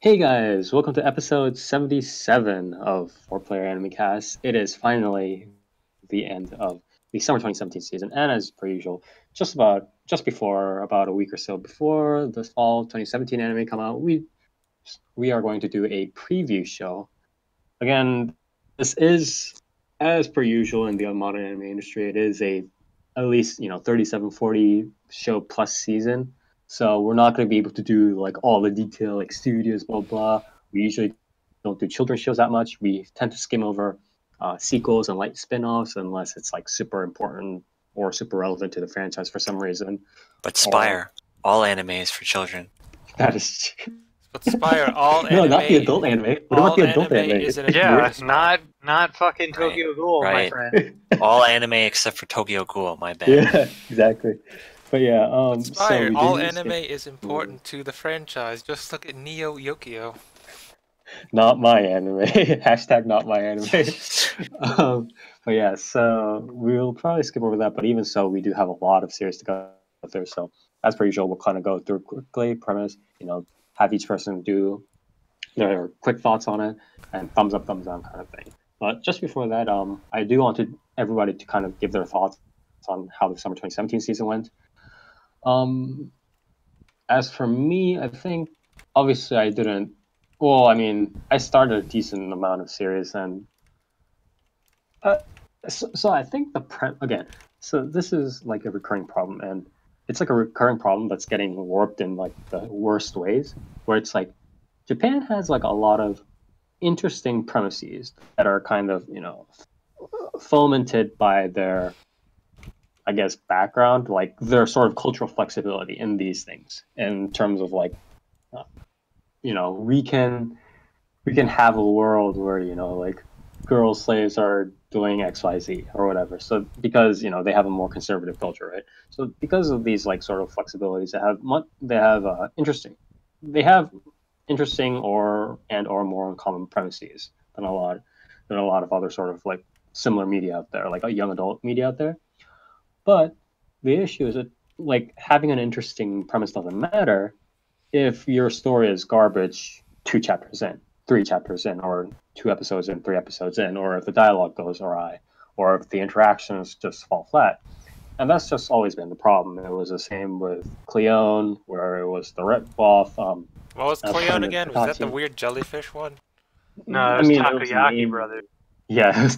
Hey guys, welcome to episode 77 of 4PlayerAnimecast. It is finally the end of the summer 2017 season, and as per usual, just before about a week or so before the fall 2017 anime come out, we are going to do a preview show. Again, this is as per usual in the modern anime industry, it is a at least 37-40 show plus season. So we're not going to be able to do like all the detail, like studios, blah blah. We usually don't do children's shows that much. We tend to skim over sequels and light spin-offs unless it's like super important or super relevant to the franchise for some reason. But Spire, all anime is for children. That is But Spire, all no, anime. not the adult anime. What about the adult anime? Yeah, not fucking Tokyo Ghoul, my right. friend. All anime except for Tokyo Ghoul, my bad. Yeah, exactly. But yeah, But Spire, so all anime is important to the franchise. Just look at Neo Yokio. Not my anime. Hashtag not my anime. But yeah, so we'll probably skip over that. But even so, we do have a lot of series to go through. So as per usual, we'll kind of go through quickly, premise, have each person do their quick thoughts on it and thumbs up, thumbs down kind of thing. But just before that, I do want everybody to kind of give their thoughts on how the summer 2017 season went. As for me, I think obviously I didn't. Well, I mean, I started a decent amount of series, and so I think again. So this is like a recurring problem, and it's like a recurring problem that's getting warped in like the worst ways. Where it's like Japan has like a lot of interesting premises that are kind of fomented by their, I guess, background, like their sort of cultural flexibility in these things in terms of like we can have a world where like girl slaves are doing XYZ or whatever. So because they have a more conservative culture, right? So because of these like sort of flexibilities, they have interesting or more uncommon premises than a lot of other sort of like similar media out there, like a young adult media out there. But the issue is that like having an interesting premise doesn't matter if your story is garbage 2 chapters in, 3 chapters in, or 2 episodes in, 3 episodes in, or if the dialogue goes awry, or if the interactions just fall flat. And that's just always been the problem. It was the same with Cleone, where it was the rip-off. What was Cleone again? Was that the weird jellyfish one? No, it was Takoyaki, brother. Yeah,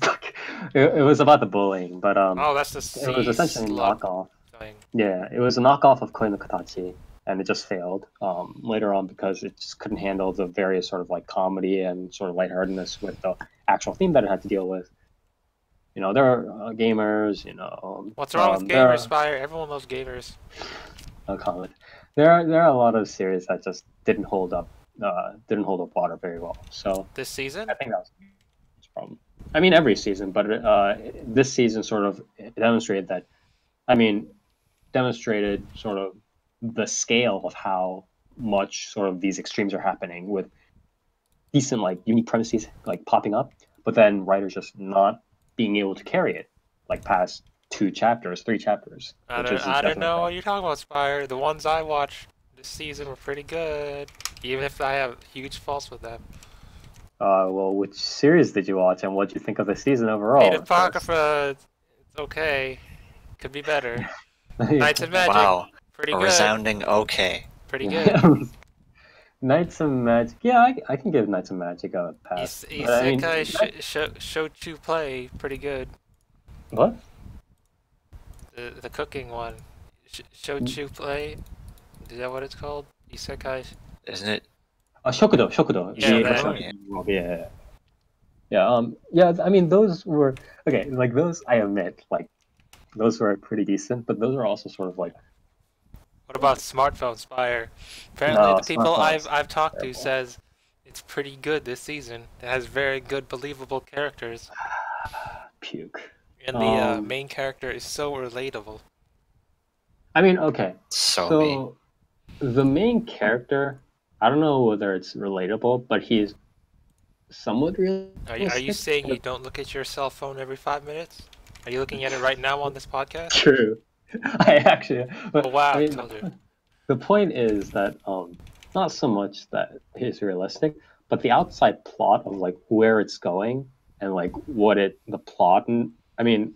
it was about the bullying, but oh, that's the it was essentially a knockoff. Thing. Yeah, it was a knockoff of Koi no Katachi, and it just failed later on because it just couldn't handle the various sort of like comedy and sort of lightheartedness with the actual theme that it had to deal with. There are gamers. What's wrong with gamers, Spire? Everyone loves gamers. No comment. There are a lot of series that just didn't hold up water very well. So this season, I think that was a problem. I mean, every season, but this season sort of demonstrated that. Demonstrated sort of the scale of how much sort of these extremes are happening with decent like unique premises like popping up, but then writers just not being able to carry it like past 2 chapters, 3 chapters. I don't know what you're talking about, Spire. The ones I watched this season were pretty good, even if I have huge faults with them. Well, which series did you watch, and what did you think of the season overall? Fate Apocrypha, it's okay. Could be better. Knights of Magic, Wow, pretty a good. Resounding okay. Pretty good. Knights of Magic, yeah, I can give Knights of Magic a pass. Isekai Shochu Play, pretty good. What? The cooking one. Shochu Play? Is that what it's called? Isekai? Isn't it? Shokudo. Yeah. I mean, those were okay. Like those, I admit, like those were pretty decent, but those are also sort of like. What about Smartphone Spire? Apparently, the people I've talked to says it's pretty good this season. It has very good, believable characters. Puke. And the main character is so relatable. I mean, okay. So the main character, I don't know whether it's relatable, but he's somewhat real. Are you saying you don't look at your cell phone every 5 minutes? Are you looking at it right now on this podcast? True. I actually. But, oh, wow, I mean, the point is that not so much that it's realistic, but the outside plot of like where it's going and like the plot, and I mean,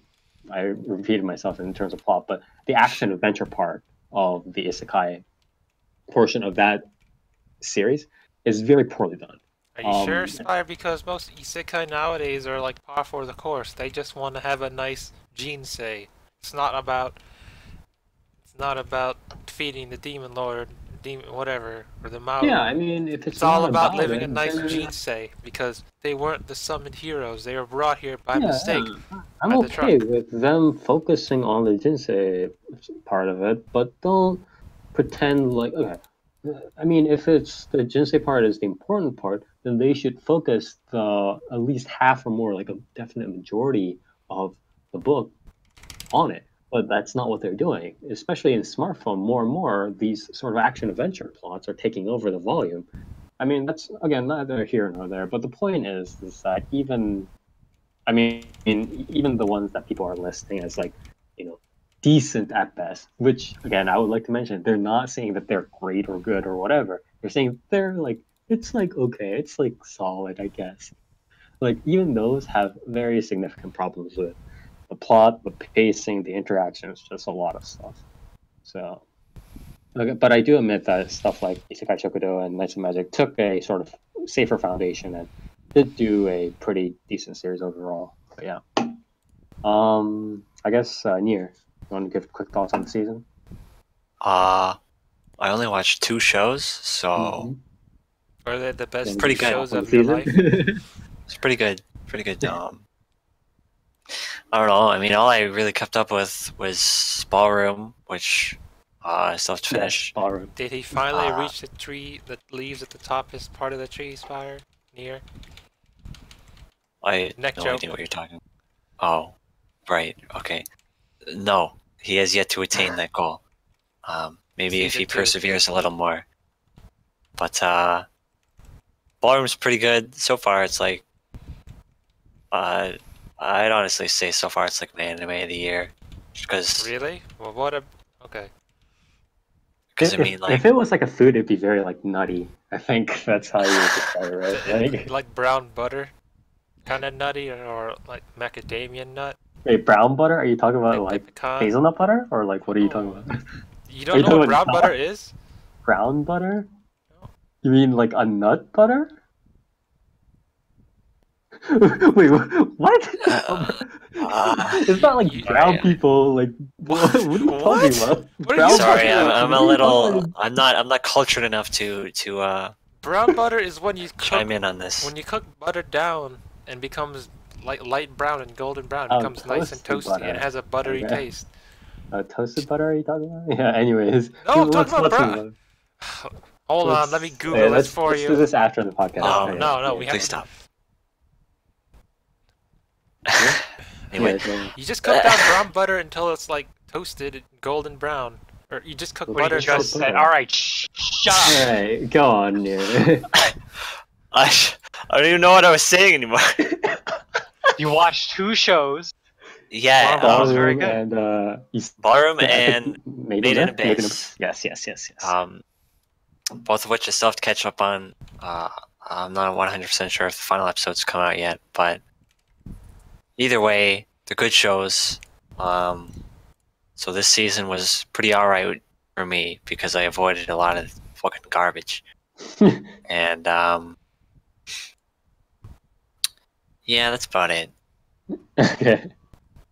I repeated myself in terms of plot, but the action adventure part of the isekai portion of that series is very poorly done. Are you sure, Spire? Because most isekai nowadays are like par for the course. They just want to have a nice jinsei. It's not about defeating the demon lord, whatever, or the Mao. Yeah, I mean, if it's all about living it, a nice jinsei, because they weren't the summoned heroes. They were brought here by mistake. Yeah. I'm okay with them focusing on the jinsei part of it, but don't pretend like, okay, I mean, if it's the jinsei part is the important part, then they should focus at least half or more, like a definite majority of the book on it. But that's not what they're doing. Especially in smartphone, more and more these sort of action adventure plots are taking over the volume. I mean, that's again neither here nor there. But the point is that even the ones that people are listing as like, decent at best, which again I would like to mention, they're not saying that they're great or good or whatever. They're saying they're like, it's like okay, it's like solid, I guess. Like even those have very significant problems with the plot, the pacing, the interactions, just a lot of stuff. So, but I do admit that stuff like Isekai Chokudo and Knights of Magic took a sort of safer foundation and did do a pretty decent series overall. But yeah. I guess Nier, you want to give quick thoughts on the season? I only watched 2 shows, so are they the best pretty good shows of your life? It's pretty good. Pretty good. I don't know. I mean, all I really kept up with was Ballroom, which I still have to finish. Yes, Ballroom. Did he finally reach the tree that leaves at the top is part of the tree, Spire? Near? I have no idea what you're talking about. Oh, right. Okay. No, he has yet to attain that goal. Maybe if he perseveres a little more. But Ballroom's pretty good. So far, it's like... I'd honestly say so far it's like my anime of the year. Because... Really? Well, what a... Okay. Because I mean, like... If it was like a food, it'd be very like nutty. I think that's how you would describe it, right? Like brown butter? Kind of nutty, or like macadamia nut? Wait, brown butter? Are you talking about like hazelnut butter? Or like, what are you talking about? You don't know what brown butter is? Brown butter? No. You mean like a nut butter? Wait, what? It's not like brown people. Like, what are you talking about? Sorry, I'm a little. I'm not cultured enough to. Brown butter is when you chime in on this. When you cook butter down and becomes like light brown and golden brown, it becomes nice and toasty butter. And it has a buttery taste. Toasted butter? Are you talking about? Yeah. Anyways. No, I'm talking about brown. Hold on, let me Google this for you. Let's do this after the podcast. Oh, no, we have to stop. Anyway, you just cook down brown butter until it's like toasted golden brown, or you just cook butter. You just said, all right, shut up. All right, go on, Nier. I don't even know what I was saying anymore. You watched 2 shows. Yeah, was very good. And Ballroom and Made in Abyss. Yes. Both of which I still have to catch up on. I'm not 100% sure if the final episode's come out yet, but either way, they're good shows. So this season was pretty alright for me because I avoided a lot of fucking garbage. And yeah, that's about it. Okay.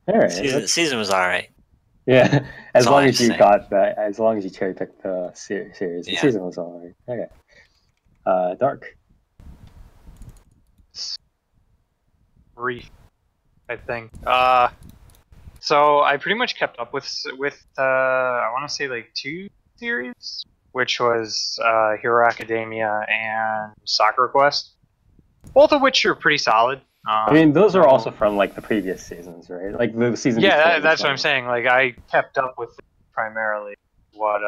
All right. Season was alright. Yeah, as long as you got that, as long as you cherry picked the series, the season was alright. Okay. Dark. Brief, I think. So I pretty much kept up with I want to say like 2 series, which was Hero Academia and Sakura Quest, both of which are pretty solid. I mean, those are also from like the previous seasons, right? Like the season. Yeah, that's what I'm saying. Like I kept up with primarily what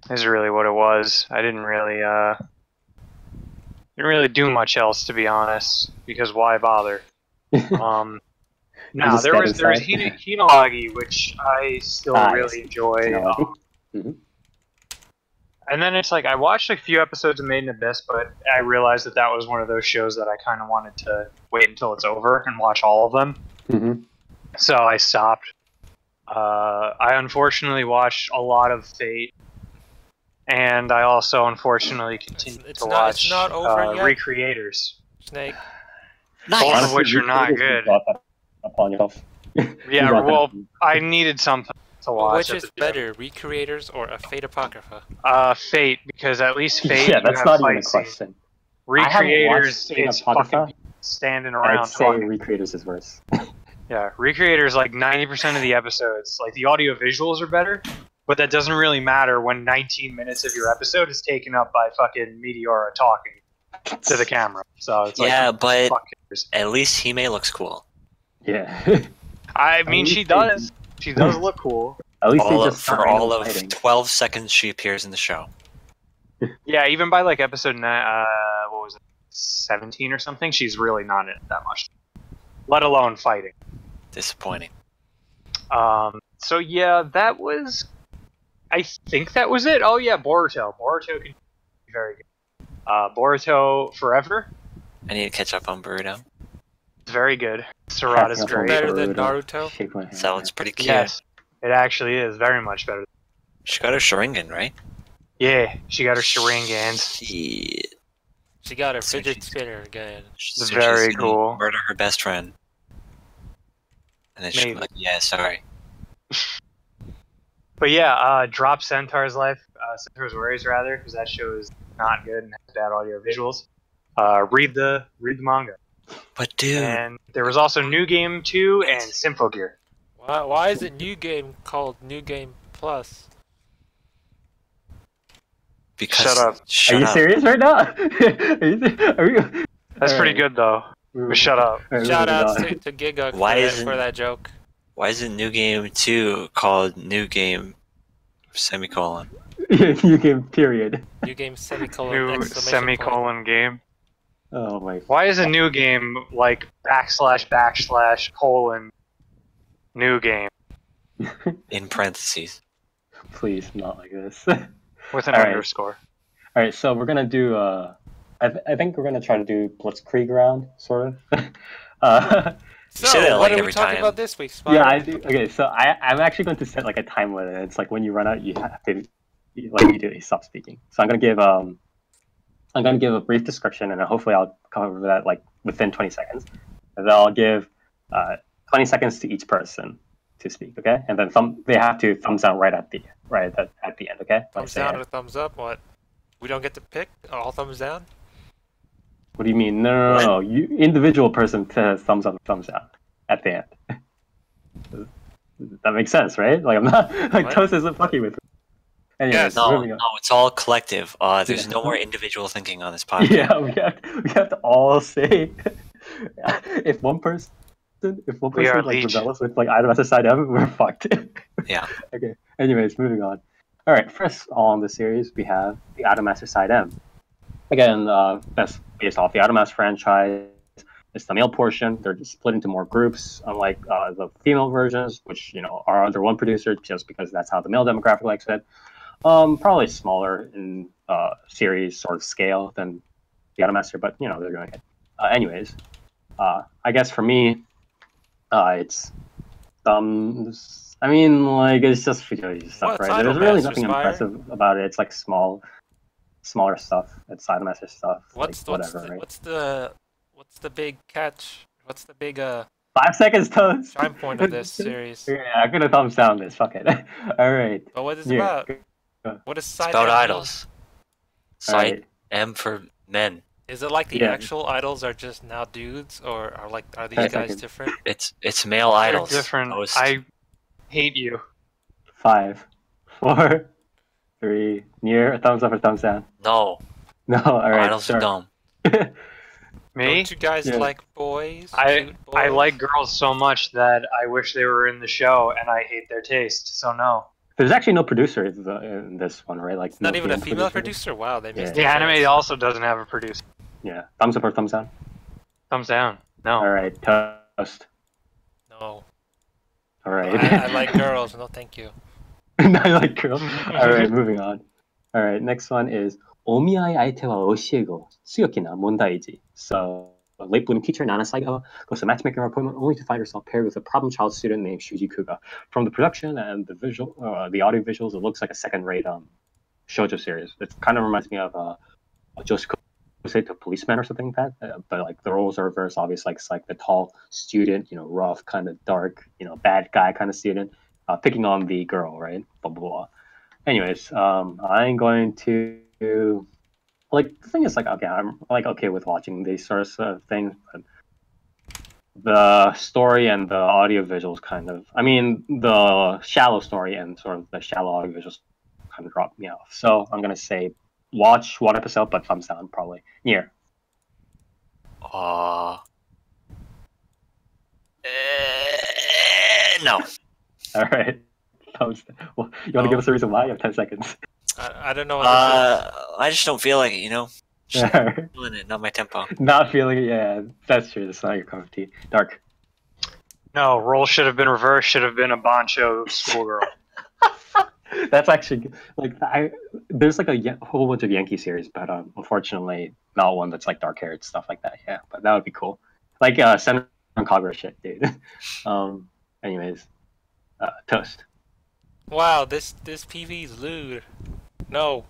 is really what it was. I didn't really do much else, to be honest, because why bother? Now there was Hinalagi, which I still really enjoy. And then it's like I watched a few episodes of Made in Abyss, but I realized that was one of those shows that I kind of wanted to wait until it's over and watch all of them. Mm-hmm. So I stopped. I unfortunately watched a lot of Fate, and I also unfortunately continued to watch it's not over yet. Recreators. Snake. Both of which are not good. Upon yourself. Yeah, well, I needed something to watch. Which is better, Recreators or a Fate Apocrypha? Fate, because at least Fate. Yeah, that's not even a question. Recreators, it's fucking standing around. I'd say Recreators is worse. Yeah, Recreators, like 90% of the episodes, like the audio visuals are better, but that doesn't really matter when 19 minutes of your episode is taken up by fucking Meteora talking to the camera. So it's yeah, like, but at least Hime looks cool. Yeah. I mean, she does. She does look cool. At least for all of 12 seconds she appears in the show. Yeah, even by like episode 17 or something, she's really not in it that much. Let alone fighting. Disappointing. So yeah, that was. I think that was it. Oh yeah, Boruto. Boruto can be very good. Boruto Forever. I need to catch up on Boruto. It's very good. Sarada's great. Better than Naruto. Sounds pretty cute. Yes, it actually is very much better. She got her Sharingan, right? Yeah, she got her Sharingans. Shit. She got her fidget spinner again. It's very cool. Murder her best friend. And then she's like, yeah, sorry. But yeah, drop Centaur's Warriors rather, because that show is not good and has bad audio visuals. Read the manga. But dude, and there was also New Game 2 and Symphogear. Why is it New Game called New Game Plus? Because Shut up. Are you serious right now? That's pretty good though. But shut up. Shout out to Giga for that joke. Why is it New Game 2 called New Game semicolon? New Game period. New Game semicolon New semicolon game. Oh my. Why is a new game like // colon new game? In parentheses. Please, not like this. With an underscore. Alright, so we're gonna do I think we're gonna try to do Blitzkrieg round, sort of. So, what are we talking about this week, Spider? Yeah, I do. Okay, so I'm actually going to set like a time limit. It's like when you run out, you have to immediately stop speaking. So I'm gonna give a brief description, and hopefully I'll cover that like within 20 seconds. And then I'll give 20 seconds to each person to speak. Okay, and then they have to thumbs down right at the end. Okay. Thumbs down or thumbs up? What? We don't get to pick? All thumbs down? What do you mean? No. You individual person says thumbs up or thumbs down at the end. That makes sense, right? Like I'm not like Toast isn't fucking with me. Anyways, no, it's all collective. There's no more individual thinking on this podcast. Yeah, we have to all say if one person like rebels with like item as side M, we're fucked. Yeah. Okay. Anyways, moving on. All right. First on the series, we have the Idolmaster Side M. Again, that's based off the Idolmaster franchise. It's the male portion. They're just split into more groups, unlike the female versions, which are under one producer, just because that's how the male demographic likes it. Probably smaller in series sort of scale than the Idolmaster, but they're doing it. Anyways, I guess for me, it's it's just futility stuff, right? There's really nothing impressive about it. It's like smaller stuff. It's Idolmaster stuff. What's the big catch? What's the big 5 seconds, Toast. shine point of this series? Yeah, I'm gonna thumbs down this. Fuck it. All right. But what is it about? What is side? It's about idols. Side M for men. Is it like the actual idols are just now dudes, or are these guys different? It's male idols. Different. I hate you. 5, 4, 3. Near thumbs up or thumbs down? No. No. All right. Idols are dumb. Me? Don't you guys like boys? I like girls so much that I wish they were in the show, and I hate their taste. So no. There's actually no producer in this one, right? Like it's not even a female producer. Wow, they missed. The anime also doesn't have a producer. Yeah. Thumbs up or thumbs down? Thumbs down. No. All right. Toast. No. All right. I like girls. No, thank you. I like girls. All right. Moving on. All right, next one is 오미아이 아이테와 오시에고 수요키나 몬다이지. So a late blooming teacher Nana Saigo goes to matchmaking appointment only to find herself paired with a problem child student named Shuji Kuga. From the production and the audio visuals, it looks like a second-rate shoujo series. It kind of reminds me of Joseph say to Policeman or something like that, but like the roles are reversed. Obviously, like it's like the tall student, rough, kind of dark, bad guy kind of student, picking on the girl, right? Blah blah blah. Anyways, I'm going to like the thing is like okay, I'm like okay with watching these sorts of things, but the story and the audio visuals kind of, I mean, the shallow story and sort of the shallow audio visuals kind of dropped me off. So I'm gonna say watch one episode, but thumbs down probably. Near. No. All right. Thumbs down. Well, you want to give us a reason why? You have 10 seconds. I don't know what this is. I just don't feel like it, Just feeling it, not my tempo. Not feeling it, yeah. That's true. That's not your cup of tea. Dark. No, role should have been reversed. Should have been a Bancho schoolgirl. That's actually like there's like a whole bunch of Yankee series, but unfortunately not one that's like dark haired stuff like that. Yeah, but that would be cool. Like Senator Congress shit, dude. Anyways, toast. Wow, this PV's lewd. No.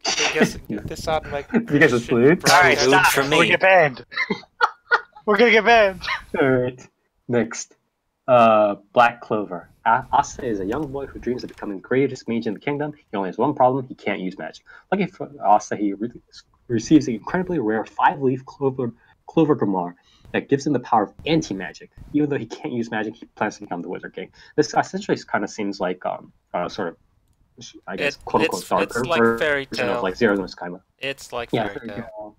I guess this on like Because it's lewd. All right, Lewd stop. for me. We're gonna get banned. We're gonna get banned. All right. Next, Black Clover. Asa is a young boy who dreams of becoming the greatest mage in the kingdom. He only has one problem: he can't use magic. Lucky for Asa, he receives the incredibly rare 5-leaf clover grimoire that gives him the power of anti-magic. Even though he can't use magic, he plans to become the Wizard King. This essentially kind of seems like sort of, I guess, quote-unquote darker it's like fairy version of tale. like Zero no Tsukaima. It's like Yeah, fairy tale.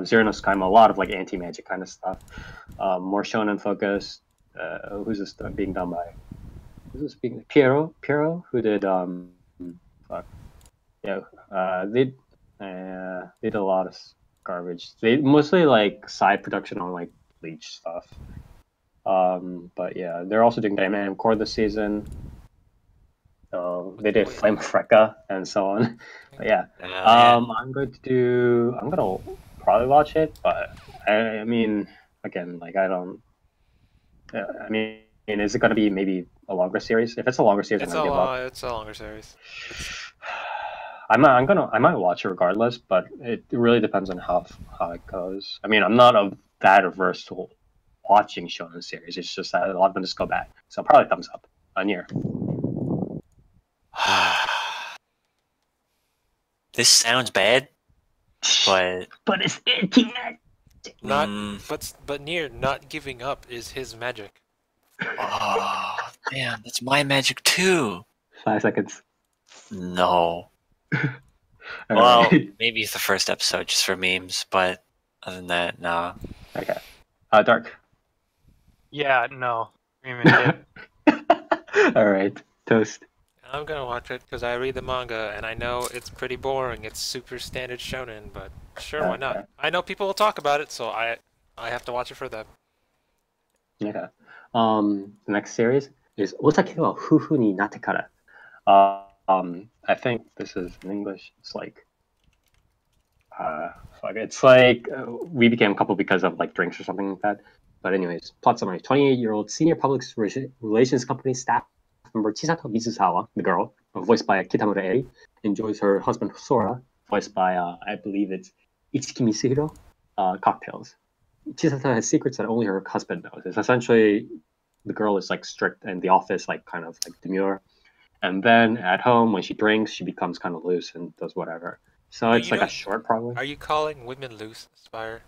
Zero no Tsukaima, a lot of like anti-magic kind of stuff. More shonen focused. Who's this being done by? Who's this being? Piero, who did they did a lot of garbage. They mostly like side production on like Bleach stuff. But yeah, they're also doing Diamond Core this season. So they did Flame Freka and so on. But yeah, I'm gonna probably watch it, but I mean, again, like I don't. I mean, is it gonna be maybe a longer series? If it's a longer series, I'm gonna give up. It's a longer series. I might watch it regardless, but it really depends on how it goes. I mean, I'm not that averse to watching shonen series. It's just that a lot of them just go bad. So probably thumbs up on here. This sounds bad, but it's anti-magic. But near not giving up is his magic. oh man, that's my magic too. 5 seconds. No. All Well, right. maybe it's the first episode just for memes, but other than that, no. Okay. Dark. Yeah, no. All right. Toast. I'm gonna watch it because I read the manga and I know it's pretty boring. It's super standard shonen, but sure, why not? Okay. I know people will talk about it, so I have to watch it for them. Okay. The next series is Otake wa Fufu ni natte kara. I think this is in English. It's like, we became a couple because of like drinks or something like that. But anyways, plot summary: 28-year-old senior public relations company staff member Chisato Mizusawa, the girl, voiced by Kitamura Eri, enjoys her husband Sora, voiced by I believe it's Ichiki Mitsuhiro, cocktails. Chisato has secrets that only her husband knows. It's essentially the girl is like strict in the office, like kind of like demure. And then at home, when she drinks, she becomes kind of loose and does whatever. So it's like a short, probably. Are you calling women loose, Spire?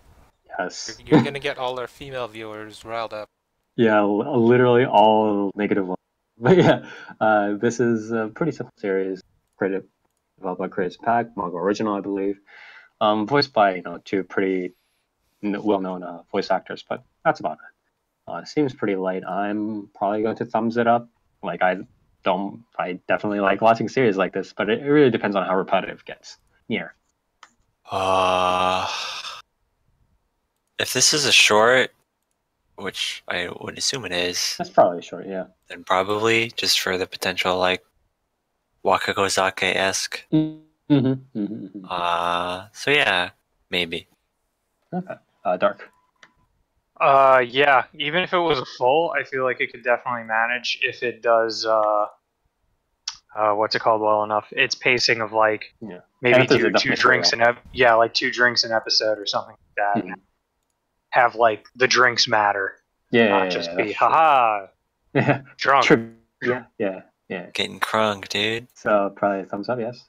Yes. You're gonna get all our female viewers riled up. Yeah, literally all negative ones. But yeah, this is a pretty simple series, developed by Creative Pack, manga original, I believe. Voiced by two pretty well-known voice actors, but that's about it. It seems pretty light. I'm probably going to thumbs it up. Like I definitely like watching series like this, but it really depends on how repetitive it gets. Yeah. If this is a short, which I would assume it is, That's probably short, yeah. then probably just for the potential like Wakakozake-esque So yeah, maybe. Okay. Dark. Yeah. Even if it was a full, I feel like it could definitely manage if it does. What's it called well enough? Its pacing of like Yeah. maybe Characters are two definitely drinks real. like 2 drinks an episode or something like that. Mhm. Have like the drinks matter, not just be That's true. haha Yeah. drunk. True. Yeah. Getting crunk, dude. So probably thumbs up, yes.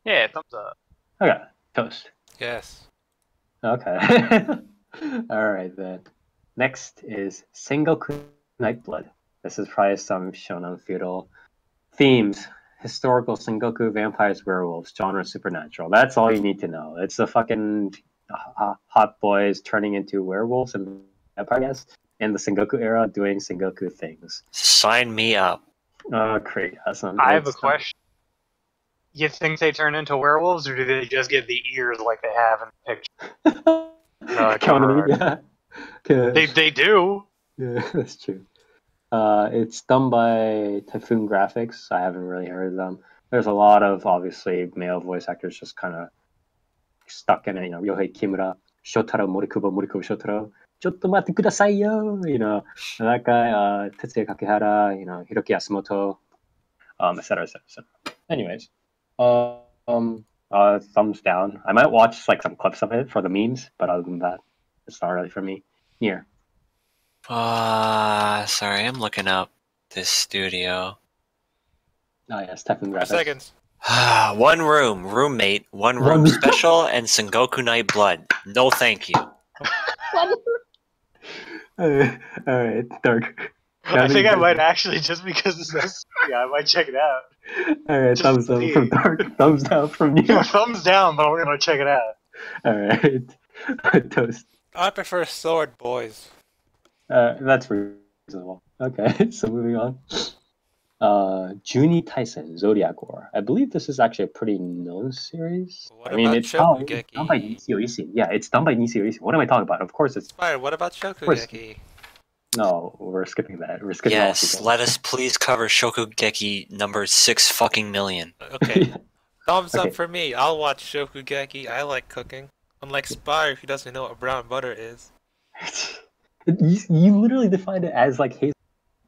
Yeah, thumbs up. Okay. Toast. Yes. Okay. All right then. Next is Sengoku Nightblood. This is probably some shonen feudal themes. Historical Sengoku vampires, werewolves, genre supernatural. That's all you need to know. It's the fucking hot boys turning into werewolves and vampires in the Sengoku era doing Sengoku things. Sign me up. Oh, great. Awesome. I have a question. You think they turn into werewolves, or do they just get the ears like they have in the picture? Economy, yeah. They do. Yeah, that's true. It's done by Typhoon Graphics. I haven't really heard of them. There's a lot of obviously male voice actors just kind of stuck in it. You know, Yohei Kimura, Shotaro Morikubo, Shotaro, ちょっと待ってくださいよ. You know, that guy, Tetsuya Kakihara, you know, Hiroki Yasumoto, etc., etc., etc. Anyways, thumbs down. I might watch like some clips of it for the memes, but other than that, it's not really for me. Here. Sorry, I'm looking up this studio. Oh yes, Typhoon 4 Graphics. seconds. One room, roommate, one room special, and Sengoku Night Blood. No thank you. Alright, dark. I think I might actually, just because it says, I might check it out. Alright, thumbs up from dark, thumbs down from you. Thumbs down, but we're gonna check it out. Alright, toast. I prefer sword boys. That's reasonable. Okay, so moving on. Juni Tyson, Zodiac War. I believe this is actually a pretty known series. What I mean, about it's done Shokugeki? by Nisio Isin. Yeah, it's done by Nisio Isin. What am I talking about? Of course it's... Spire, what about Shokugeki? No, we're skipping that. We're skipping all Yes, sequels. let us please cover Shokugeki number 6 fucking million. Okay. Thumbs up for me. I'll watch Shokugeki. I like cooking. Unlike Spire, who doesn't know what brown butter is. You literally defined it as like hazelnut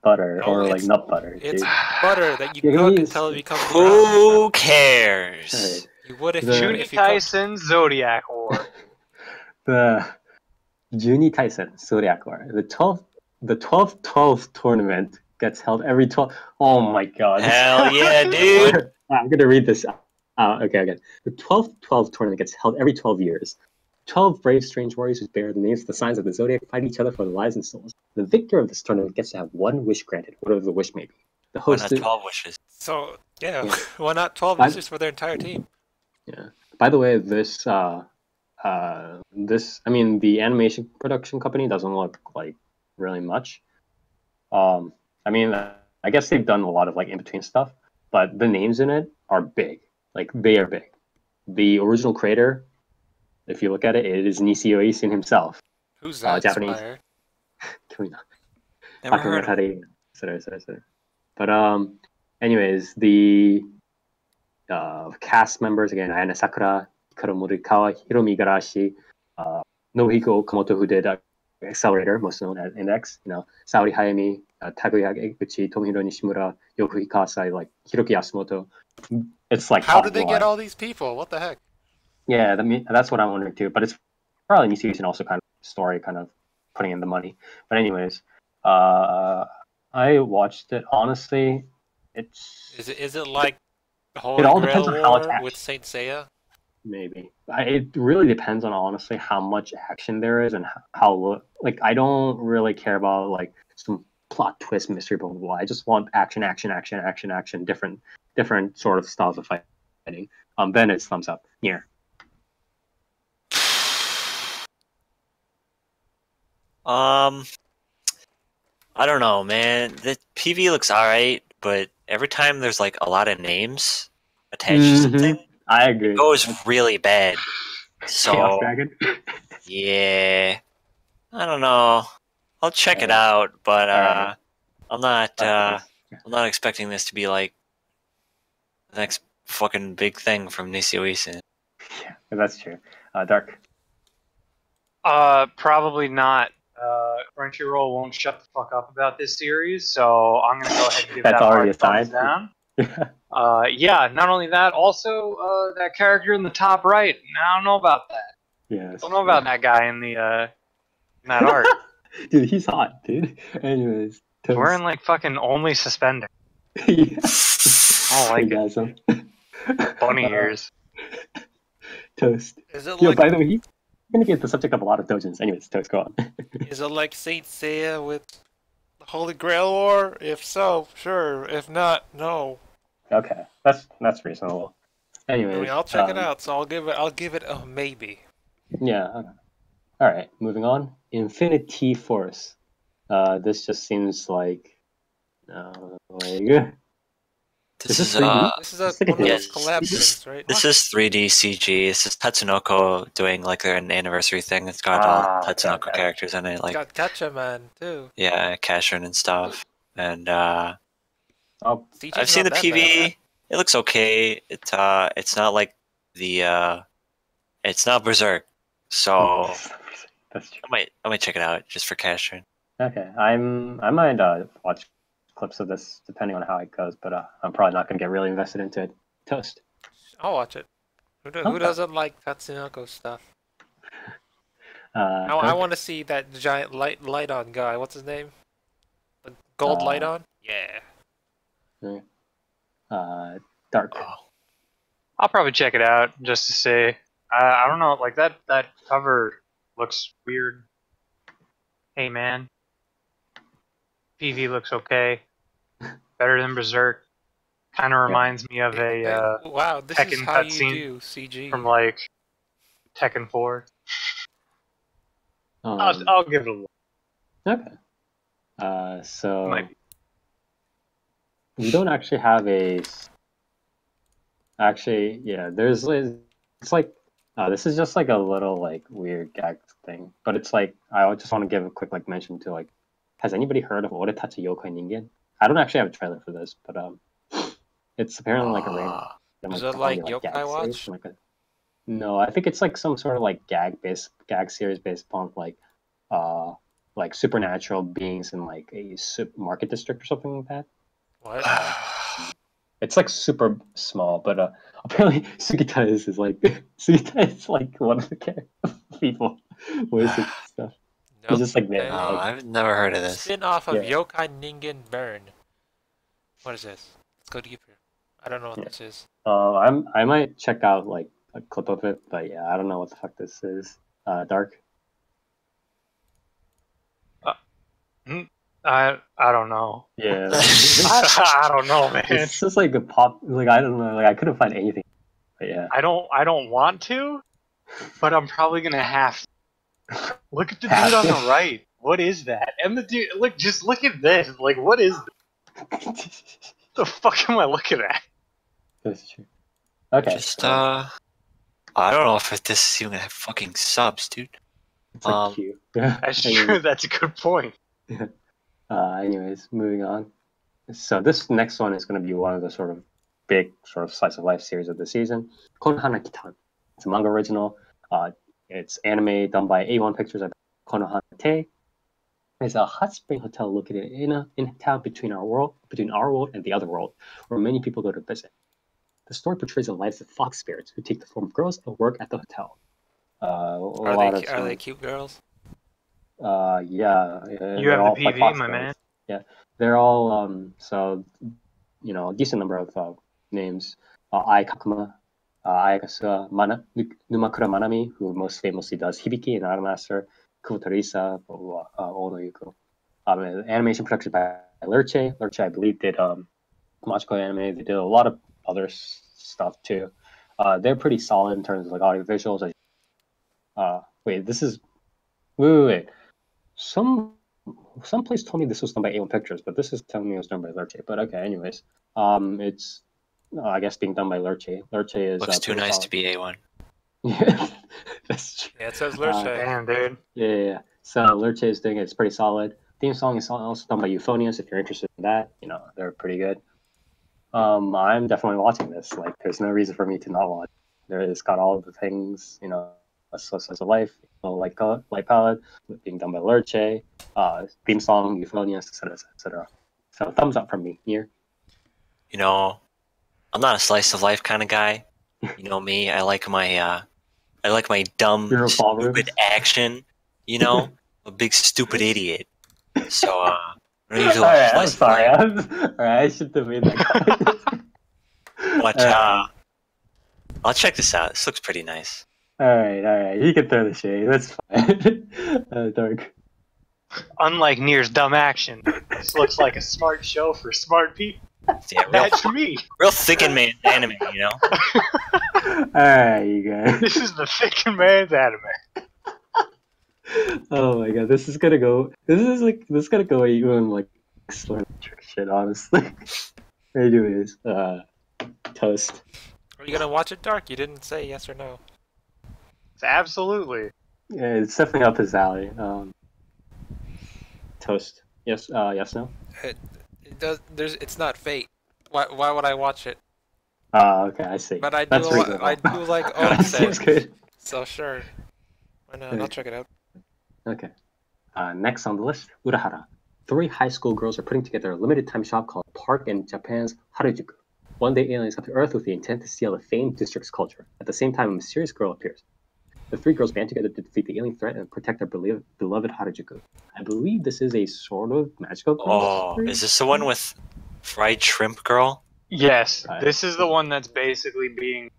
butter No, or like it's- nut butter. It's dude. butter that you Yeah, cook it until it is. becomes brown. Who cares? Alright. You would if The- you Juni if you cook. Tyson Zodiac War. The Juni Tyson Zodiac War. The 12th tournament gets held every 12. Oh my god. Hell yeah, dude. I'm gonna read this. Okay. The 12th tournament gets held every 12 years. 12 brave, strange warriors who bear the names of the signs of the zodiac fight each other for their lives and souls. The victor of this tournament gets to have one wish granted, whatever the wish may be. The Why host. not 12 wishes? So, yeah, Yeah. why not 12 I- wishes for their entire team? Yeah. By the way, this I mean, the animation production company doesn't look like really much. I mean, I guess they've done a lot of like in between stuff, but the names in it are big. Like they are big. The original creator, if you look at it, it is Nisio Isin himself. Who's that, Japanese. Spire? Never heard of et cetera. But anyways, the cast members again: Ayane Sakura, Hikaru Morikawa, Hiromi Igarashi, Nobuhiko Okamoto, who did Accelerator, most known as Index. You know, Saori Hayami, Takuya Eguchi, Tomohiro Nishimura, Yoku Hikasai, like Hiroki Yasumoto. It's like How top did they line. get all these people? What the heck? Yeah, that's what I'm wondering too. But it's probably Nisio Isin also kind of story, kind of putting in the money. But anyways, I watched it. Honestly, it's Is it like the Holy it all Grail depends on how it's War action. with Saint Seiya? Maybe it really depends on honestly how much action there is and how like I don't really care about like some plot twist mystery blah blah blah. I just want action, different sort of styles of fighting. Then it's thumbs up. Yeah. I don't know, man. The PV looks alright, but every time there's like a lot of names attached to something, I agree. it goes really bad. So Chaos Dragon. yeah, I don't know. I'll check it out, but Alright. I'm not expecting this to be like the next fucking big thing from Nishio. Yeah, that's true. Dark. Probably not. Crunchyroll won't shut the fuck up about this series, so I'm gonna go ahead and give That's that a already hard a sign. thumbs down. Yeah, not only that, also that character in the top right. I don't know about that. Yeah. Don't know about that guy in the in that art. Dude, he's hot, dude. Anyways, He's toast. wearing like fucking only suspenders. Yeah. I don't like it. Orgasm. Bunny ears. Toast. Is it Yo, like by the way, he's gonna get the subject of a lot of dojins. Anyways, toast, go on. is it like Saint Seiya with the Holy Grail War? If so, sure. If not, no. Okay, that's reasonable. Anyways, I mean, I'll check it out. So I'll give it a maybe. Yeah. Okay. All right, moving on. Infinity Force. This just seems like This is is 3D? This is one of Yes, those collab this is- things, right? This is 3D CG. This is Tatsunoko doing like their anniversary thing. It's got all Tatsunoko okay. characters in it, It's like got Gatchaman too. yeah, Casherin and stuff. And Oh, CG's I've seen the not that PV. bad. It looks okay. It's not like the it's not Berserk. So that's true. I might check it out just for Casherin. Okay, I might watch clips of this depending on how it goes, but I'm probably not gonna get really invested into it. Toast. I'll watch it. Who Okay. doesn't like Tatsunoko stuff? I Dark? want to see that giant light on guy. What's his name? The gold light on? Yeah. Dark. Oh. I'll probably check it out just to see. I don't know, like that cover looks weird. Hey man, PV looks okay. Better than Berserk. Kind of reminds me of a wow, this is Tekken how you cutscene do CG. from like Tekken 4. I'll give it a look. Okay. So Might be. we don't actually have a. Actually, yeah. It's like this is just like a little like weird gag thing, but it's like I just want to give a quick like mention to like, has anybody heard of Oretatsu Yokai Ningen? I don't actually have a trailer for this, but it's apparently like a random. Is it like Yokai gag Watch? series, no, I think it's like some sort of like gag series based upon like supernatural beings in like a market district or something like that. What? It's like super small, but apparently Sugita is like Sugita is like one of the people voicing stuff. Nope. He's just like there. Okay. Oh, I've never heard of this. Spin-off of Yeah. Yokai Ningen Burn. What is this? Let's go deeper. I don't know what this is. I might check out like a clip of it, but yeah, I don't know what the fuck this is. Dark. I don't know. Yeah. I don't know, man. It's just like a pop. Like I don't know. Like I couldn't find anything. But yeah. I don't want to, but I'm probably gonna have to. Look at the dude on the right. What is that? And the dude, just look at this. Like, what is this? What the fuck am I looking at? That's true. Okay. Just I don't know if this is even gonna have fucking subs, dude. It's like cute. Yeah. That's true. That's a good point. Anyways, moving on. So this next one is going to be one of the sort of big sort of slice of life series of the season. Konohana Kitan. It's a manga original. It's anime done by A1 Pictures. Konohana Te is a hot spring hotel located in a town between our world and the other world, where many people go to visit. The story portrays the lives of fox spirits who take the form of girls and work at the hotel. Are they cute girls? Yeah. You have the PV, my man. Yeah, they're all so a decent number of names. Ai Kakuma, Ayakasu Numakura Manami, who most famously does Hibiki and Idolmaster, Kubota Risa, Ono Yuko. Animation production by Lurche. Lurche, I believe, did Machiko anime. They did a lot of other stuff too. They're pretty solid in terms of like audio visuals. Wait. Some place told me this was done by A1 Pictures, but this is telling me it was done by Lurche. But okay, anyways, it's I guess being done by Lurche. Lurche is Looks too nice solid. to be A1. Yeah, that's true. Yeah, it says Lurche. Damn, dude. Yeah. So Lurche is doing it's pretty solid. Theme song is also done by Euphonious. If you're interested in that, they're pretty good. I'm definitely watching this. Like, there's no reason for me to not watch. It's got all of the things, a slice of life, light palette, being done by Lurche, theme song, euphonious, etc., etc. So thumbs up from me here. You know, I'm not a slice of life kind of guy. You know me. I like my dumb, Hero stupid ballrooms. action. You know, a big stupid idiot. So I don't usually All watch right, I'm slice of sorry. life. All right, I should have made that comment. But All I'll check this out. This looks pretty nice. right. You can throw the shade. That's fine. Dark. Unlike Nier's dumb action, this looks like a smart show for smart people. Yeah, That's me. real thinking man's anime. You know. All right, you guys. This is the thinking man's anime. Oh my god, this is gonna go. This is gonna go even like sort of trick shit. Honestly. Anyways, toast. Are you gonna watch it, Dark? You didn't say yes or no. It's absolutely. Yeah, it's definitely up his alley. Toast. Yes. Yes. No. It does. It's not Fate. Why would I watch it? Okay, I see. But I do. That's reasonable. I do like That seems Onsen. good. So sure. Why not? I'll check it out. Okay. Next on the list, Urahara. 3 high school girls are putting together a limited time shop called Park in Japan's Harajuku. One day, aliens come to Earth with the intent to steal the famed district's culture. At the same time, a mysterious girl appears. The 3 girls band together to defeat the alien threat and protect their beloved Harajuku. I believe this is a sort of magical girl. Oh, story? is this the one with fried shrimp girl? Yes, Right. this is the one that's basically being.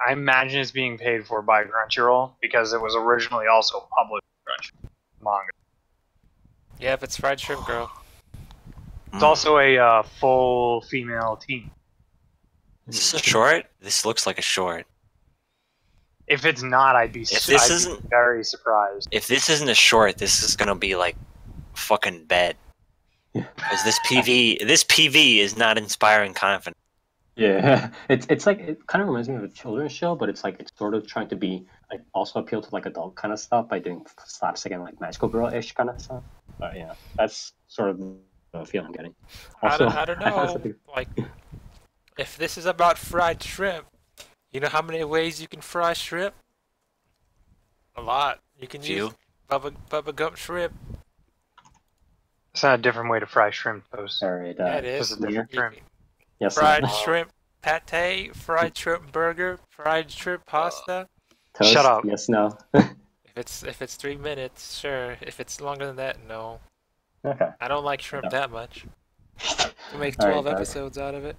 I imagine it's being paid for by Crunchyroll because it was originally also published Crunchyroll manga. Yeah, if it's fried shrimp girl. It's also a full female team. Is this a short? This looks like a short. If it's not, I'd be very surprised. If this isn't a short, this is gonna be like fucking bad. Because this PV is not inspiring confidence. Yeah, it's like it kind of reminds me of a children's show, but it's like it's sort of trying to be like also appeal to like adult kind of stuff by doing slapstick and like magical girl-ish kind of stuff. But yeah, that's sort of the feel I'm getting. Also, I don't know. Like, if this is about fried shrimp, you know how many ways you can fry shrimp? A lot. You can use Bubba Gump shrimp. It's not a different way to fry shrimp toast. All right, Yeah, it is. It's a different shrimp. yes, Fried ma'am. shrimp pate, fried shrimp burger, fried shrimp pasta. Toast, Shut up. Yes, no. If it's 3 minutes, sure. If it's longer than that, no. Okay. I don't like shrimp that much. To make All right, 12 Doug. episodes out of it.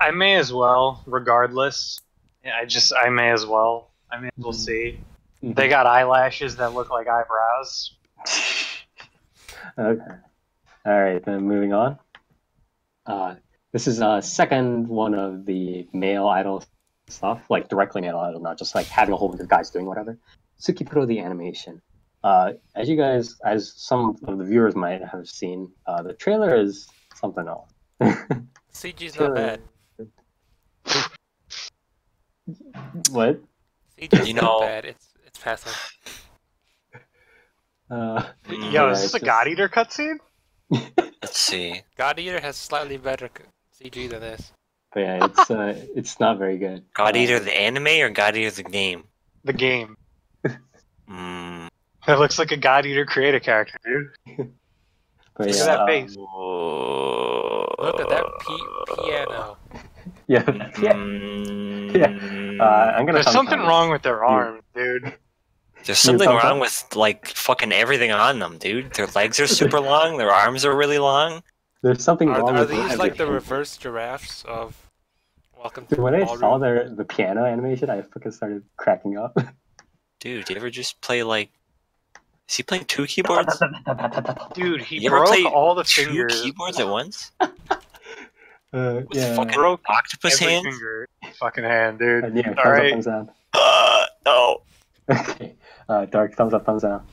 I may as well, regardless. Yeah, I may as well. I may as well see. They got eyelashes that look like eyebrows. Okay. All right, then moving on. This is a second one of the male idol stuff, like directly male idol, not just like having a whole bunch of guys doing whatever. Tsukipuro the animation. As some of the viewers might have seen, the trailer is something else. CG's not bad. What? CG's You not know- bad. It's passable. Yo, is this a God Eater cutscene? Let's see. God Eater has slightly better CG than this. But yeah, it's not very good. God Eater the anime or God Eater the game? The game. Mm. That looks like a God Eater creator character, dude. But Look yeah, at that face. Look at that piano. Yeah, yeah. Mm. I'm gonna. There's come something comments. wrong with their arms, dude. There's something thumbs wrong up? with like fucking everything on them, dude. Their legs are super long. Their arms are really long. There's something wrong Are with these like the everything. reverse giraffes of Welcome to Dude, when I Ballroom? saw the piano animation, I fucking started cracking up. Dude, do you ever just play like? Is he playing 2 keyboards? Dude, he You ever broke play all the 2 fingers. keyboards at once? With Yeah. fucking Broke octopus every hands? finger. Fucking hand, dude. Yeah, All thumbs right. up, thumbs down. No. Okay. Dark, thumbs up, thumbs down.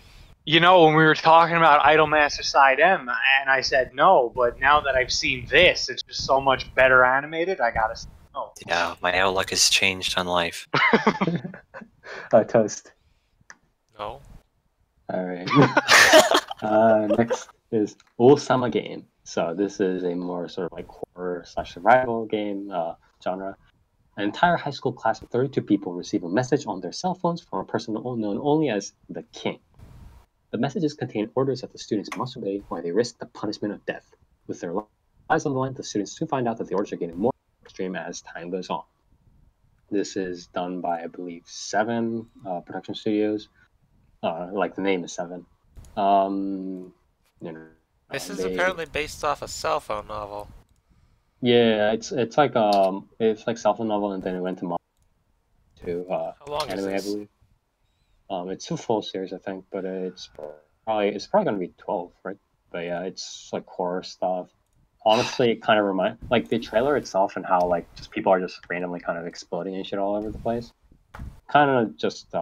You know, when we were talking about Idolmaster Side M, and I said no, but now that I've seen this, it's just so much better animated, I gotta say no. Yeah, my outlook has changed on life. Toast. No. Alright. Next is Osama Game. So this is a more sort of like horror / survival game genre. An entire high school class of 32 people receive a message on their cell phones from a person known only as the King. The messages contain orders that the students must obey or they risk the punishment of death. With their lives on the line, the students soon find out that the orders are getting more extreme as time goes on. This is done by, I believe, 7 production studios. Like the name is 7. This is apparently based off a cell phone novel. Yeah, it's like cell phone novel, and then it went to How long anime, is this? I believe. It's a full series, I think, but it's probably gonna be 12, right? But yeah, it's like horror stuff. Honestly, it kind of like the trailer itself and how like just people are just randomly kind of exploding and shit all over the place. Kind of just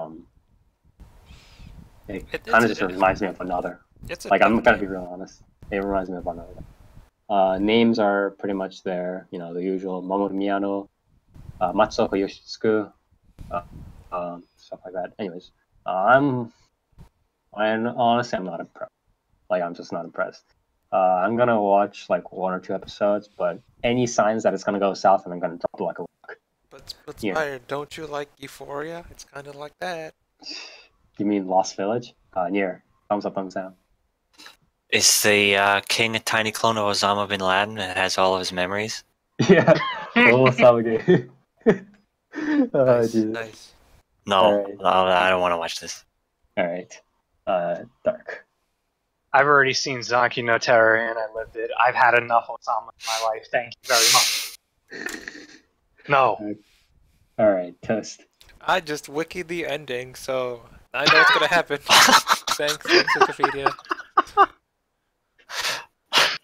it kind of just reminds me of another. Like I'm gonna be real honest, it reminds me of another. Names are pretty much there, the usual Mamoru Miyano, Matsuoka Yoshitsuku, stuff like that. Anyways, honestly, I'm not impressed. Like, I'm just not impressed. I'm gonna watch like 1 or 2 episodes, but any signs that it's gonna go south, and I'm gonna drop it like a rock. But Spire, don't you like Euphoria? It's kind of like that. You mean Lost Village? Near. Thumbs up, thumbs down. Is the king a tiny clone of Osama bin Laden and has all of his memories? Yeah, Osama game. Nice. No, right. I don't want to watch this. All right, Dark. I've already seen Zaki no Terror and I lived it. I've had enough Osama in my life. Thank you very much. No. All right, Toast. I just wikied the ending, so I know what's gonna happen. Thanks, Wikipedia.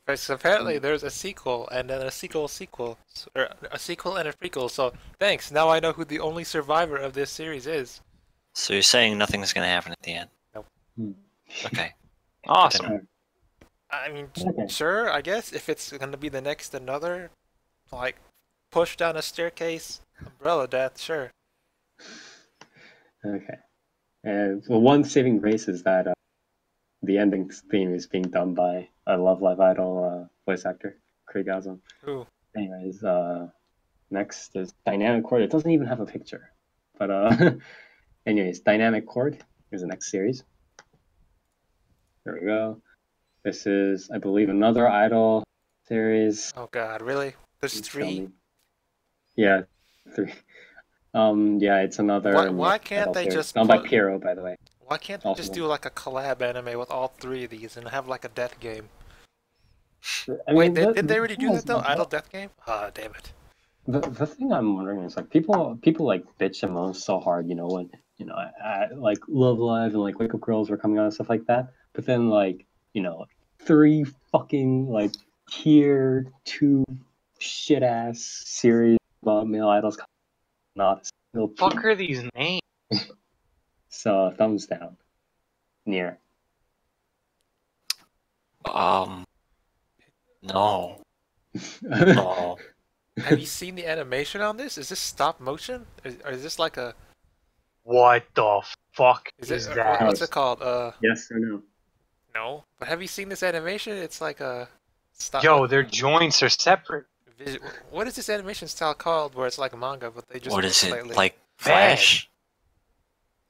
Because apparently there's a sequel and then a sequel, or a sequel and a prequel. So thanks. Now I know who the only survivor of this series is. So you're saying nothing's gonna happen at the end? Nope. Okay. Awesome. I mean, Okay. sure, I guess if it's gonna be the next another, like, push down a staircase, umbrella death, sure. Okay. Well, one saving grace is that the ending theme is being done by a Love Live Idol voice actor, Craig Gazan. Ooh. Anyways, next is Dynamic Chord. It doesn't even have a picture. But anyways, Dynamic Chord is the next series. There we go. This is, I believe, another Idol series. Oh god, really? There's 3? Yeah, 3. Yeah, it's another. Why can't they just done by Piero, by the way? Why can't they just do like a collab anime with all 3 of these and have like a death game? Wait, did they already do that though? Idol death game? Ah, damn it. The thing I'm wondering is like people like bitch and moan so hard, when like Love Live and like Wake Up Girls were coming out and stuff like that. But then like 3 fucking like tier 2 shit ass series about male idols, not still. Fuck are these names? So thumbs down. Near. No. No. Have you seen the animation on this? Is this stop motion? Or is this like a... What the fuck is that? What's it called? Yes or no? No. But have you seen this animation? It's like a... stop. Yo, their joints are separate. What is this animation style called where it's like a manga, but they just... What is it? slightly... Like Flash?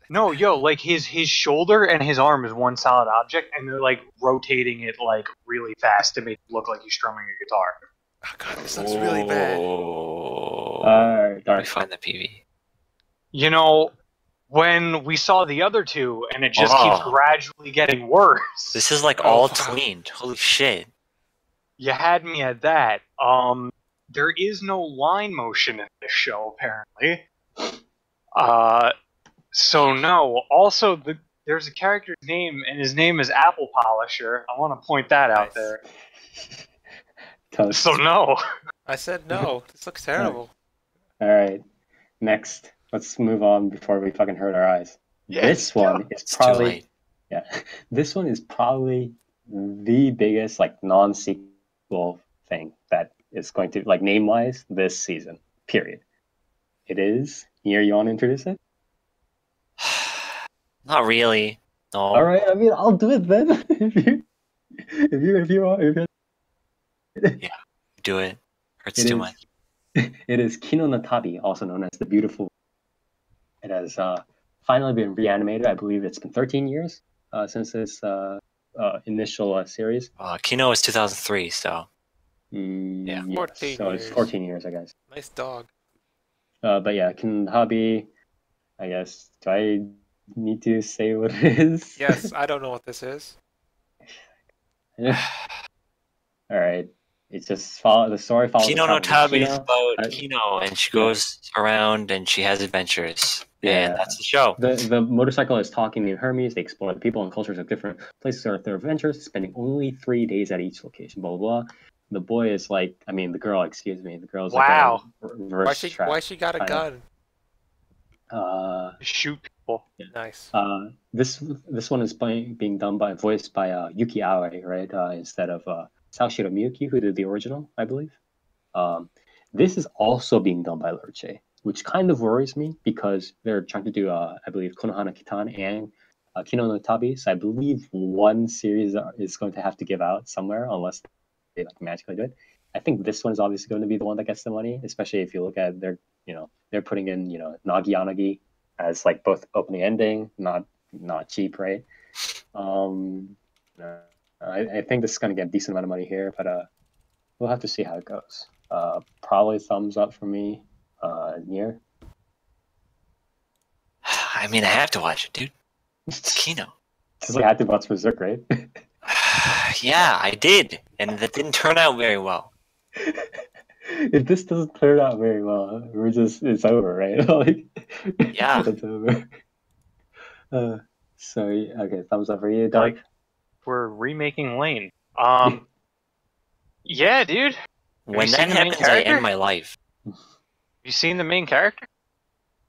No, yo, like his shoulder and his arm is one solid object, and they're like rotating it like really fast to make it look like he's strumming a guitar. Oh god, this looks really bad. Let me find the PV. When we saw the other 2, and it just keeps gradually getting worse. This is like all tweened. Holy shit. You had me at that. There is no line motion in this show, apparently. So no. Also, there's a character's name, and his name is Apple Polisher. I want to point that out there. So no. I said no. This looks terrible. All right. Next, let's move on before we fucking hurt our eyes. Yeah, this one is probably This one is probably the biggest like non-sequel thing that is going to like name-wise this season. Period. It is. Here, you want to introduce it? Not really. No. All right. I mean, I'll do it then. if you want. Do it. Hurts It too is. much. It is Kino no Tabi, also known as the Beautiful. It has finally been reanimated. I believe it's been 13 years since its initial series. Kino was 2003, so Yes, 14 so it's years. 14 years, I guess. Nice dog. But yeah, Kino no Tabi, I guess. Do I need to say what it is? Yes, I don't know what this is. All right. It's just the story follows Kino the no travels of Tabi is Kino. about Kino, and she goes around and she has adventures. Yeah. And that's the show. The motorcycle is talking named Hermes. They explore the people and cultures of different places of their adventures, spending only 3 days at each location. Blah blah blah. The boy is like, I mean, the girl. Excuse me. The girl's Wow. like a reverse Why she got a gun? Shoot people. Nice. This one is being done voiced by Yuki Aoi, right? Instead of Saoshiro Miyuki, who did the original, I believe. This is also being done by Lurche, which kind of worries me because they're trying to do, I believe, Konohana Kitan and Kino no Tabi. So I believe one series is going to have to give out somewhere unless they like magically do it. I think this one is obviously going to be the one that gets the money, especially if you look at they're putting in Nagi Yanagi as like both opening ending, not cheap, right? I think this is going to get a decent amount of money here, but we'll have to see how it goes. Probably thumbs up for me. Near. I mean, I have to watch it, dude. It's Kino. Because I had to watch Berserk, right? Yeah, I did, and that didn't turn out very well. If this doesn't turn out very well, it's over, right? Like, Yeah. it's over. Okay, thumbs up for you, Dark. Like, we're remaking Lane. Yeah, dude. When you that seen the main happens, I character? end my life. Have you seen the main character?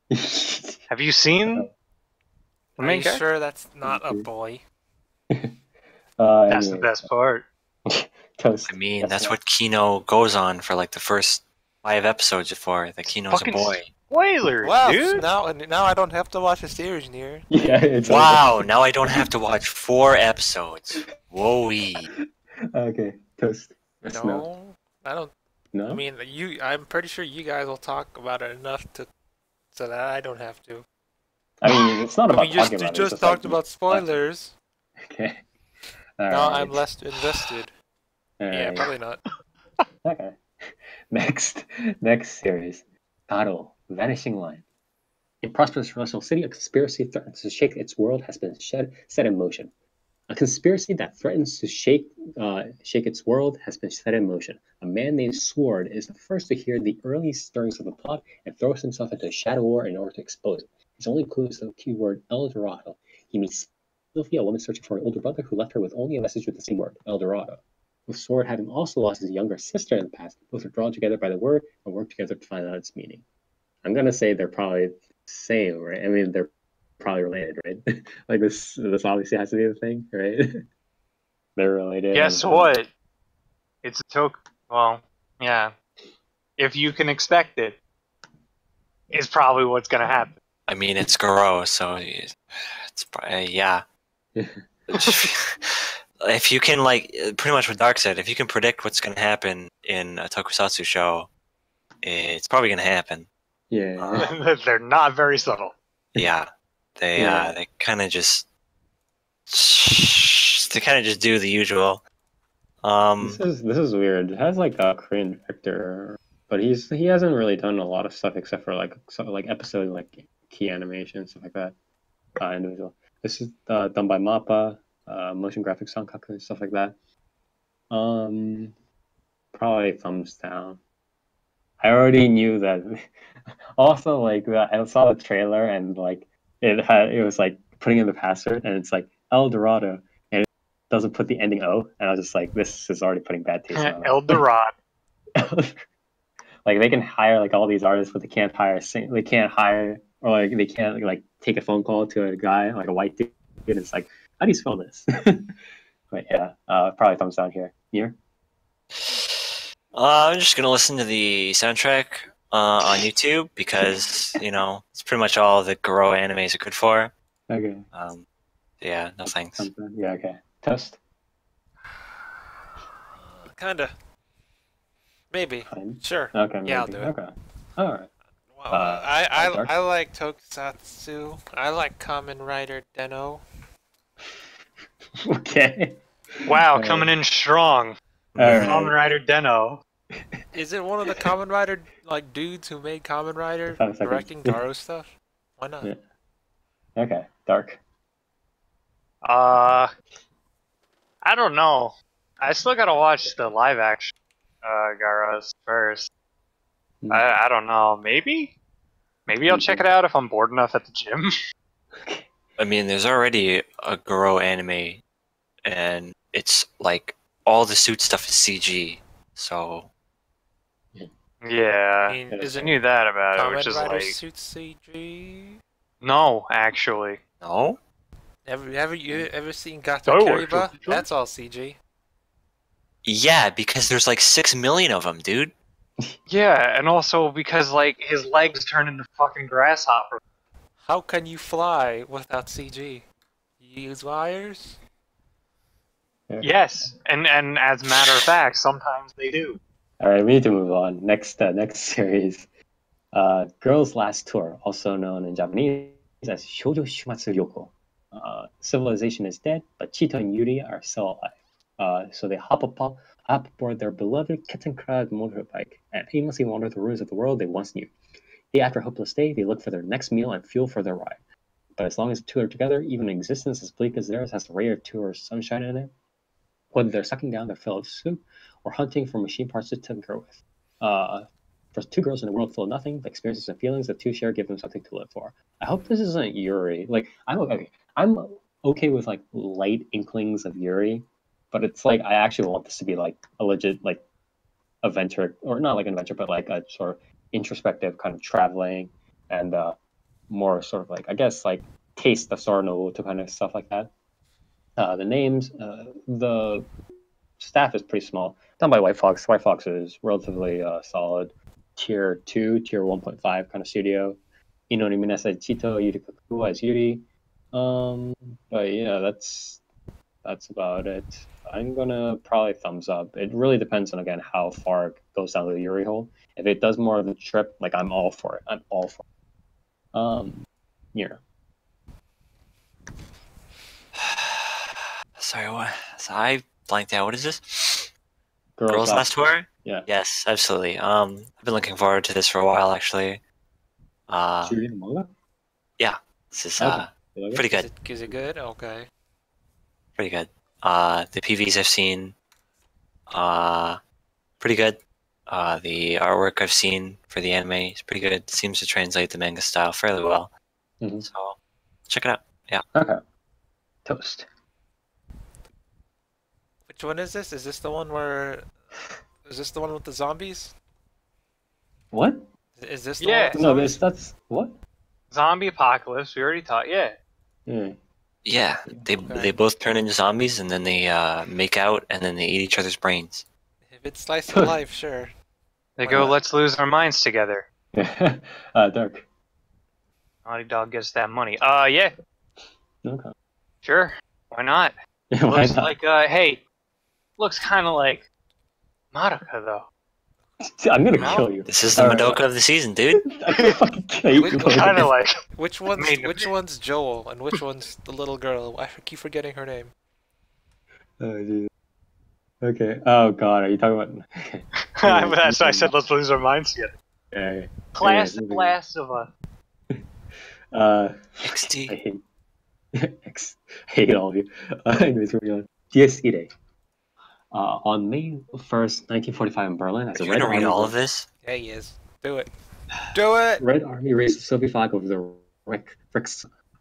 Have you seen the Are main you character? sure that's not a boy? That's the best part. Toast. I mean, that's what Kino goes on for like the first 5 episodes before that Kino's a Fucking boy. Spoilers, Wow, dude. now I don't have to watch the series near. Yeah, it's Wow, now I don't have to watch 4 episodes. Whoa-wee. Okay, Toast. Yes, No, I don't. No? I mean, I'm pretty sure you guys will talk about it enough so that I don't have to. I mean, it's not I about mean, talking you about it. just it's talked like, about spoilers. Okay. Now Alright. I'm less invested. Yeah, Alright. probably not. Okay. Next series. Battle, Vanishing Line. In prosperous Russell City, a conspiracy threatens to shake its world has been set in motion. A conspiracy that threatens to shake its world has been set in motion. A man named Sword is the first to hear the early stirrings of the plot and throws himself into a shadow war in order to expose it. His only clue is the keyword El Dorado. He meets Sylvia, a woman searching for an older brother who left her with only a message with the same word, El Dorado. With Sword having also lost his younger sister in the past, both are drawn together by the word and work together to find out its meaning. I'm gonna say they're probably the same, right? I mean, they're probably related, right? Like this obviously has to be the thing, right? They're related. Guess what? It's a token. Well, yeah. If you can expect it, is probably what's gonna happen. I mean, it's Goro, so it's probably, yeah. If you can, like, pretty much what Dark said, if you can predict what's going to happen in a tokusatsu show, it's probably going to happen. Yeah. They're not very subtle. Yeah. They kind of just do the usual. This is weird. It has like a Korean director, but he hasn't really done a lot of stuff except for like episode like key animation stuff like that. Individual. This is done by Mappa, motion graphics Sankaku and stuff like that. Probably thumbs down. I already knew that. Also, like I saw the trailer and like it was like putting in the password and it's like El Dorado and it doesn't put the ending O and I was just like, this is already putting bad taste in my mouth. El Dorado. Like they can hire like all these artists, but they can't hire or like they can't like take a phone call to a guy like a white dude. And it's like, how do you spell this? But yeah, probably thumbs down here. Here. I'm just gonna listen to the soundtrack on YouTube because it's pretty much all the Goro animes are good for. Okay. Yeah, no thanks. Yeah, okay. Toast. Kinda. Maybe. Fine. Sure. Okay, Yeah, I'll maybe. do it. Okay. All right. Well, Dark? I like Tokusatsu. I like Kamen Rider Denno. Okay. Wow, coming in strong. All Kamen right. Rider Denno. Is it one of the Kamen Rider like dudes who made Kamen Rider 5 seconds. directing Garo stuff? Why not? Yeah. Okay. Dark. I don't know. I still gotta watch the live action Garas first. Hmm. I don't know. Maybe I'll check it out if I'm bored enough at the gym. I mean, there's already a Goro anime, and it's like all the suit stuff is CG. So Yeah, I mean, Yeah. is I it knew that about it, which Kamen is Rider like suits CG? no, actually. no, You ever seen Gato Oh, Kiriba? actually. That's all CG. yeah, because there's like 6 million of them, dude. Yeah, and also because like his legs turn into fucking grasshopper. How can you fly without CG? You use wires? Yes, and as a matter of fact, sometimes they do. All right, we need to move on. Next series. Girl's Last Tour, also known in Japanese as Shoujo Shumatsu Ryoko. Civilization is dead, but Chito and Yuri are still alive. So they hop aboard their beloved kitten-clad motorbike and aimlessly wander the ruins of the world they once knew. Day after hopeless day, they look for their next meal and fuel for their ride. But as long as the two are together, even an existence as bleak as theirs has a ray or two of sunshine in it. Whether they're sucking down their fill of soup or hunting for machine parts to tinker with. For two girls in a world full of nothing, the experiences and feelings the two share give them something to live for. I hope this isn't Yuri. Like I'm okay with like light inklings of Yuri, but it's like I actually want this to be like a legit like adventure, or not like an adventure, but like a sort of introspective kind of traveling and more sort of like I guess like taste of Sora to kind of stuff like that. The names, the staff is pretty small. Done by White Fox. White Fox is relatively solid. Tier 2, Tier 1.5 kind of studio. Inoni Minasa Chito, Yuri Kakua as Yuri. But yeah, that's about it. I'm gonna probably thumbs up. It really depends on again how far it goes down the Yuri hole. If it does more of the trip, like I'm all for it. I'm all for it. Yeah. Sorry, what? So I blanked out. What is this? Girls Last Tour? Yeah. Yes, absolutely. I've been looking forward to this for a while, actually. Should you read the manga? This is Okay. You like it? pretty good. Is it good? Okay. Pretty good. The PVs I've seen, pretty good. The artwork I've seen for the anime is pretty good. Seems to translate the manga style fairly well. Mhm. So check it out. Yeah. Okay. Toast. Which one is this? Is this the one where? Is this the one with the zombies? What? Is this the Yeah. one with the No, zombies? that's what? Zombie apocalypse. We already talked. Yeah. Yeah. Yeah. They both turn into zombies and then they make out and then they eat each other's brains. If it's slice of life, sure. They Why go, not? let's lose our minds together. Dark. Naughty Dog gets that money. Yeah, Okay. sure. Why not? Why Looks not? like, looks kind of like Madoka, though. I'm gonna No? kill you. This is the All right. Madoka of the season, dude. I'm gonna fucking kill you. Which- Kind of like. Which one's Made a which bit. one's Joel and which one's the little girl? I keep forgetting her name. Oh, Jesus. Okay. Oh God, are you talking about? Okay. That's why I said let's lose our minds together. Yeah. Classic moving on. blast of a. I XD. hate. I hate all of you. Anyways, moving on. Dies Irae. On May 1st, 1945, in Berlin, as Are a you Red gonna read Army all of this? Yeah, he is. Do it. Do it. Red Army raised the Soviet flag over the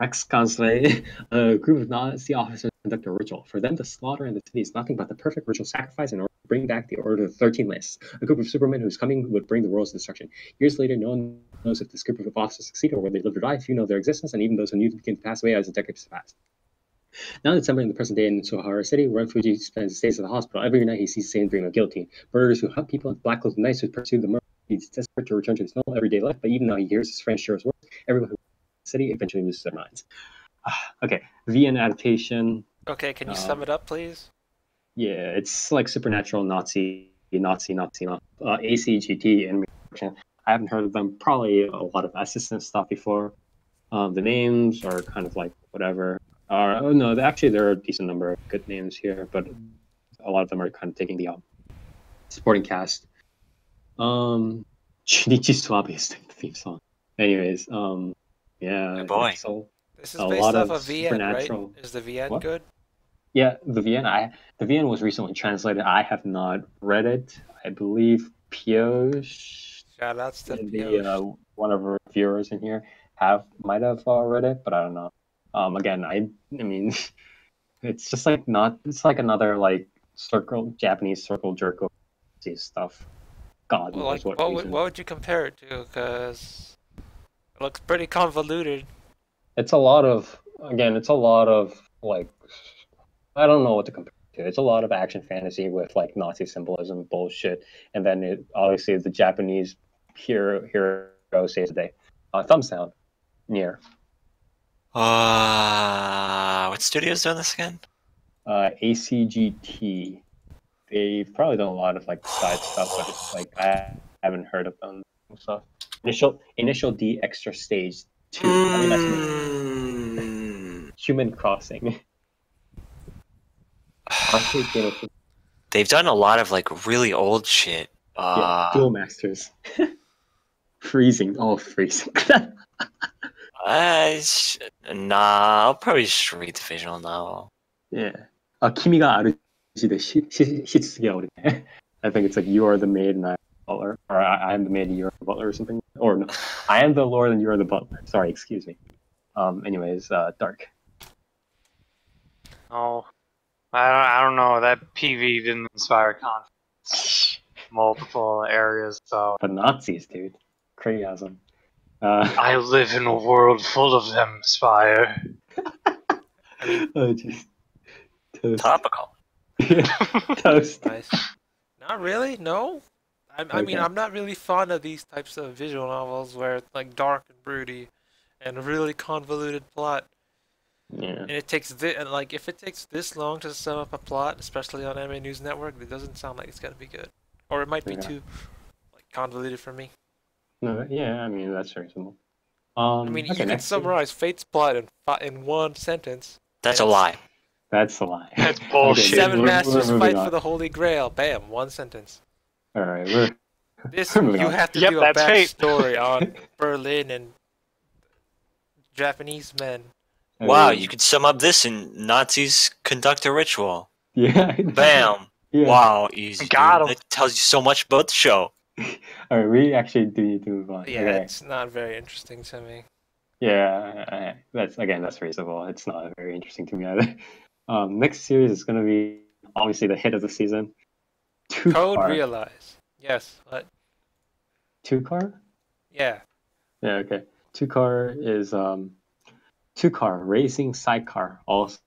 Reichskanzlei. A group of Nazi officers conduct a ritual. For them, the slaughter in the city is nothing but the perfect ritual sacrifice in order to bring back the Order of the 13 Lists, a group of supermen whose coming would bring the world's destruction. Years later, no one knows if this group of officers succeed or whether they live or die. Few know their existence, and even those who knew them begin to pass away as the decades pass. Now in December, in the present day in Sohara City, where Fuji spends his days at the hospital, every night he sees the same dream of guillotine. Murderers who hunt people, and black clothes knights who pursue the murder. He's desperate to return to his normal everyday life, but even though he hears his friends share his words, everyone who lives in the city eventually loses their minds. Okay, VN adaptation. Okay, can you sum it up, please? Yeah, it's like supernatural Nazi ACGT and I haven't heard of them. Probably a lot of assistant stuff before. The names are kind of like whatever. Oh no, actually there are a decent number of good names here, but a lot of them are kind of taking the supporting cast. Shinichi Suabe is the theme song. Anyways, yeah, Good boy. it's a This is a based lot off of of VN, right? supernatural. Is the VN What? good? Yeah, the VN was recently translated. I have not read it. I believe Pioche Shout outs to and Pioche. one of our viewers in here might have read it, but I don't know. Again, I mean, it's just like not. It's like another like Japanese circle jerk stuff. God Well, knows like, what what reason. would you compare it to? Because it looks pretty convoluted. It's a lot of it's a lot of like I don't know what to compare it to. It's a lot of action fantasy with like Nazi symbolism bullshit, and then it obviously the Japanese hero saves the day. Thumbs down, near. What studio's doing this again? ACGT. They've probably done a lot of like side stuff, but it's like I haven't heard of them stuff. Initial D extra stage 2. I think that's Human Crossing. Arcade Game of They've done a lot of like really old shit. Duel Masters. Freezing. Oh, freezing. I'll probably just read the visual novel. Yeah. 君が主でしつけおるね. I think it's like you are the maid and I am the butler, or I am the maid and you are the butler or something. Or no, I am the lord and you are the butler. Sorry, excuse me. Anyways, Dark. Oh, I don't know. That PV didn't inspire confidence. Multiple areas, so. The Nazis, dude. Crazyism. I live in a world full of them, Spire. I mean, oh, just toast. Topical. Toast. nice. Not really. No. I mean, Okay. I'm not really fond of these types of visual novels where it's like dark and broody, and a really convoluted plot. Yeah. And it takes like if it takes this long to sum up a plot, especially on Anime News Network, it doesn't sound like it's gonna be good, or it might be too like convoluted for me. No, yeah, I mean that's reasonable. I mean, okay, you can next summarize Fate's plot in one sentence. That's a lie. That's a lie. That's bullshit. Okay, Seven we're masters moving fight on. for the Holy Grail. Bam, one sentence. All right, This we're moving you on. have to Yep, do a that's Fate. backstory on Berlin and Japanese men. Wow, you could sum up this in Nazis conduct a ritual. Yeah. Bam. Yeah. Wow, easy. Got Dude. 'em. That tells you so much about the show. All right, we actually do need to move on. Yeah, Okay. it's not very interesting to me. Yeah, that's reasonable. It's not very interesting to me either. Next series is going to be obviously the hit of the season. Code Car. Realize. Yes. What? Car? Yeah. Yeah, okay. Car is Car racing sidecar, also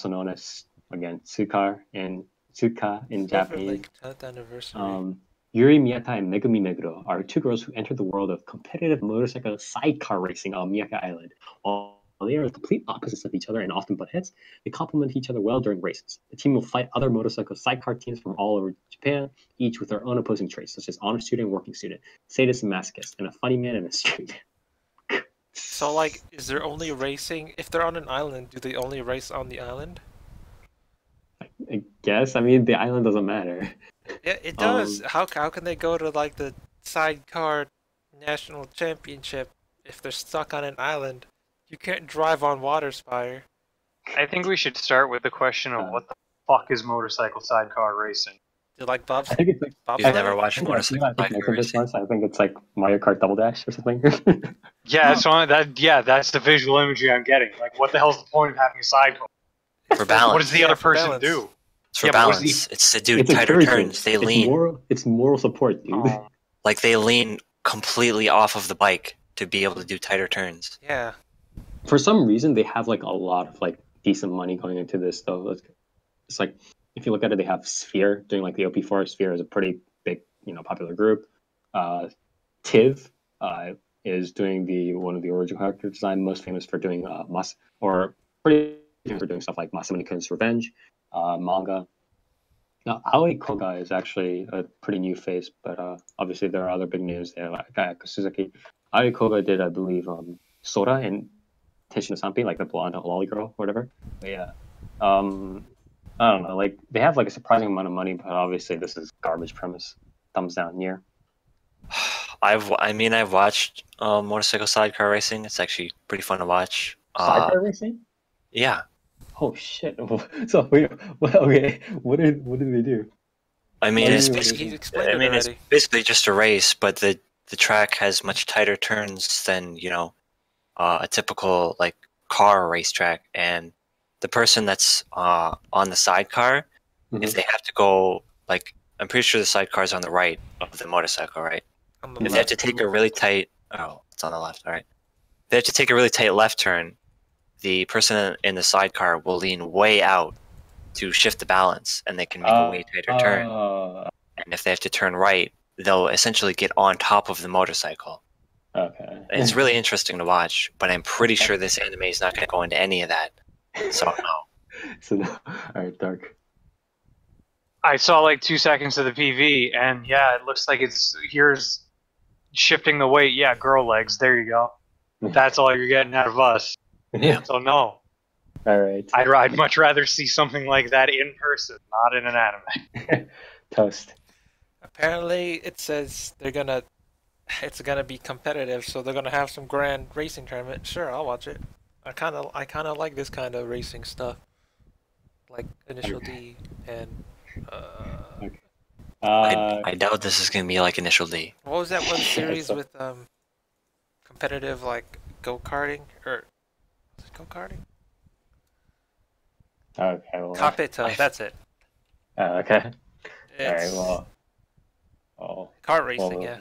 known as again Tsuka in Japanese. Like 10th anniversary. Yuri Miyata and Megumi Neguro are two girls who entered the world of competitive motorcycle sidecar racing on Miyaka Island. While they are the complete opposites of each other and often butt heads, they complement each other well during races. The team will fight other motorcycle sidecar teams from all over Japan, each with their own opposing traits, such as honor student and working student, sadist and masochist, and a funny man and a street. So, like, is there only racing? If they're on an island, do they only race on the island? I guess. I mean, the island doesn't matter. Yeah, it does. How can they go to, like, the sidecar national championship if they're stuck on an island? You can't drive on water, Spire. I think we should start with the question of what the fuck is motorcycle sidecar racing? Do you like Bob's? I think it's like You've never watched I think motorcycle I think sidecar racing? I think it's like Mario Kart Double Dash or something. Yeah, that's the visual imagery I'm getting. Like, what the hell's the point of having a sidecar? For balance. What does the Yeah, other for person balance. do? It's for Yeah, but what is balance. the- It's to do It's tighter encouragement. turns. They lean. It's moral support, dude. Oh, Like they lean completely off of the bike to be able to do tighter turns. Yeah. For some reason, they have like a lot of like decent money going into this though. It's like if you look at it, they have Sphere doing like the OP4. Sphere is a pretty big, popular group. Tiv is doing one of the original character design, most famous for doing pretty famous for doing stuff like Masamune Kun's Revenge, manga. Now, Aoi Koga is actually a pretty new face, but obviously there are other big names there, like Suzuki. Aoi Koga did, I believe, Sora and Tenshin Sampi, like the blonde lolly girl, whatever. But yeah, I don't know. Like they have like a surprising amount of money, but obviously this is garbage premise. Thumbs down, near. I've watched motorcycle sidecar racing. It's actually pretty fun to watch. Sidecar racing? Yeah. Oh shit! So wait, okay, what did they do? I mean, He's it's explained it it's already. basically just a race, but the track has much tighter turns than a typical like car racetrack, and the person that's on the sidecar, if they have to go like I'm pretty sure the sidecar is on the right of the motorcycle, right? On the If they have left. to take a really tight it's on the left, all right. They have to take a really tight left turn. The person in the sidecar will lean way out to shift the balance, and they can make a way tighter turn. And if they have to turn right, they'll essentially get on top of the motorcycle. Okay. It's really interesting to watch, but I'm pretty sure this anime is not going to go into any of that. So no. So no. All right, Dark. I saw like 2 seconds of the PV, and yeah, it looks like here's shifting the weight. Yeah, girl legs. There you go. That's all you're getting out of us. Yeah. So no, All right. I'd much rather see something like that in person, not in an anime. Toast. Apparently, it says it's gonna be competitive, so they're gonna have some grand racing tournament. Sure, I'll watch it. I kind of like this kind of racing stuff, like Initial D and I doubt this is going to be like Initial D. what was that one series So- with competitive like go-karting or was it go-karting? Okay. Well. Capita, that's it. Okay. All right. It's Well. Oh. kart racing, well, yeah.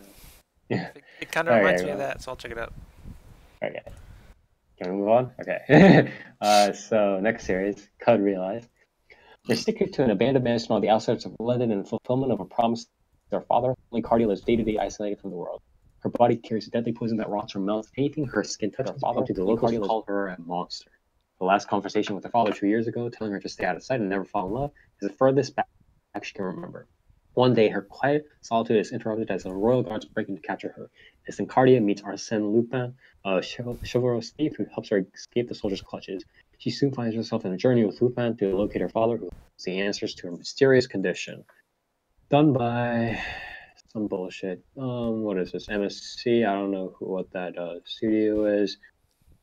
Yeah. It kind of Okay, reminds me of well. that, so I'll check it out. Okay. Can we move on? Okay. So next series, Code Realize. They're sticking to an abandoned mansion on the outskirts of London in fulfillment of a promise to their father. Only Cardi lives day-to-day isolated from the world. Her body carries a deadly poison that rots or melts anything her skin touches. Her father to the locals call her a monster. The last conversation with her father 2 years ago, telling her to stay out of sight and never fall in love, is the furthest back she can remember. One day, her quiet solitude is interrupted as the royal guards break in to capture her. As Encardia meets Arsène Lupin, a chivalrous thief who helps her escape the soldiers' clutches. She soon finds herself in a journey with Lupin to locate her father, who has the answers to her mysterious condition. Done by some bullshit. What is this? MSC? I don't know what that studio is.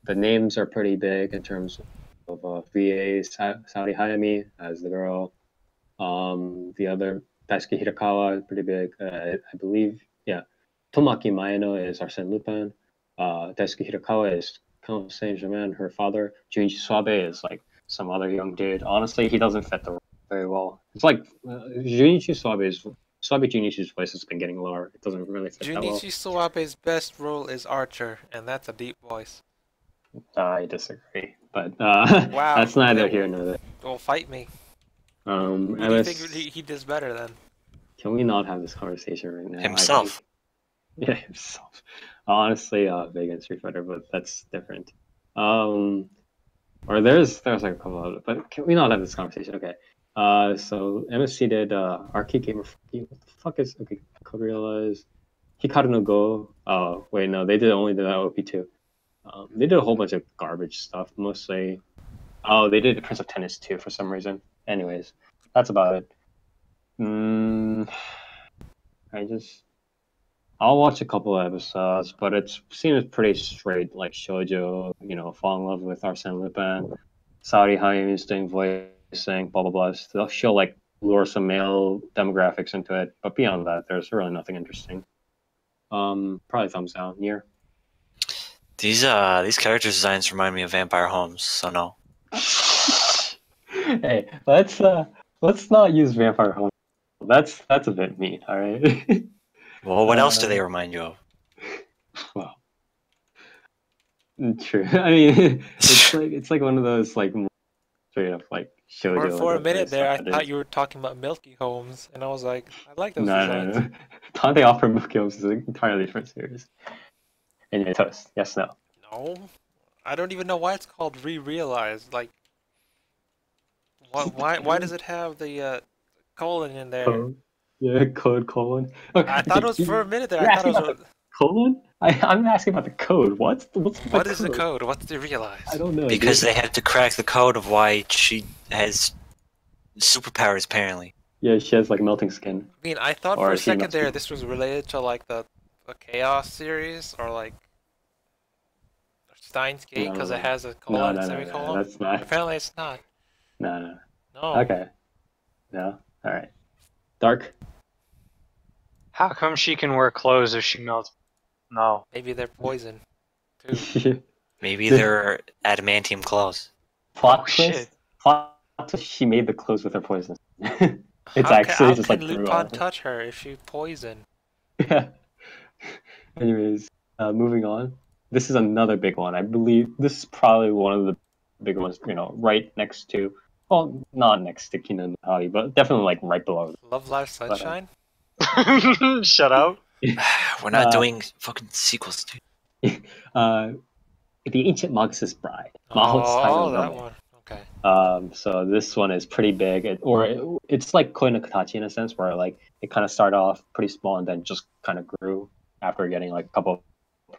The names are pretty big in terms of VA. Saudi Hayami as the girl. The other Daisuke Hirakawa is pretty big. I believe, yeah. Tomaki Maeno is Arsène Lupin. Daisuke Hirakawa is Count Saint-Germain, her father. Junichi Suabe is like some other young dude. Honestly, he doesn't fit the role very well. It's like Suabe Junichi's voice has been getting lower. It doesn't really fit that well. Junichi Suabe's best role is Archer, and that's a deep voice. I disagree, but Wow. that's neither here nor there. Well, fight me. Who do you MS, think he does better then? can we not have this conversation right now? Himself. Yeah, himself. Honestly, Vegan Street Fighter, but that's different. Or there's like a couple of it, but can we not have this conversation? Okay. So MSC did Arcade Gamer. What the fuck is okay? Code Realize. Hikaru no Go. Oh wait, no, they only did that OP2. They did a whole bunch of garbage stuff, mostly. Oh, they did Prince of Tennis too for some reason. Anyways, that's about it. I'll watch a couple of episodes, but it seems pretty straight, like shoujo. Fall in love with Arsène Lupin. Saudi Hayami is doing voicing, blah blah blah. She'll like lure some male demographics into it, but beyond that, there's really nothing interesting. Probably thumbs down. Near. These character designs remind me of Vampire Homes, so no. Hey, let's not use Vampire Home. That's a bit mean, all right? Well, what else do they remind you of? Well, true. I mean, it's like one of those like straight up like shoujo. For a like, minute there, I stuff it thought is. you were talking about Milky Homes, and I was like, I like those No, designs. no. Tante Opera Milky Homes is an entirely different series. Anyway, Toast. Yes, no. No, I don't even know why it's called Re-Realize. Like, why does it have the colon in there. Code. Yeah, code colon. I thought it was for a minute there. You're I thought it asking was. about the colon? I'm asking about the code. What's the What is the code? code? What do you realize? I don't know. Because dude. they had to crack the code of why she has superpowers, apparently. Yeah, she has like melting skin. I mean, I thought Or for a she second must there be- this was related to like the Chaos series or like Steins Gate because it has a No, colon, no, no, semicolon. that's not. Apparently, it's not. No. No. Okay. No. All right. Dark. How come she can wear clothes if she melts? No. Maybe they're poison too. Maybe Did- they're adamantium clothes. Plot Oh, twist. shit. Plot twist. She made the clothes with her poison. It's How actually just can like Lupin touch her if she poison? Yeah. Anyways, moving on. This is another big one. I believe this is probably one of the bigger ones. Right next to, well, not next to Kino and Hobby, but definitely like right below. Love Live Sunshine? Shut up. We're not Uh, doing fucking sequels, dude. The Ancient Magus' Bride. Oh, that one. Okay. So this one is pretty big, it's like Koi no Katachi in a sense, where like it kind of started off pretty small and then just kind of grew after getting like a couple of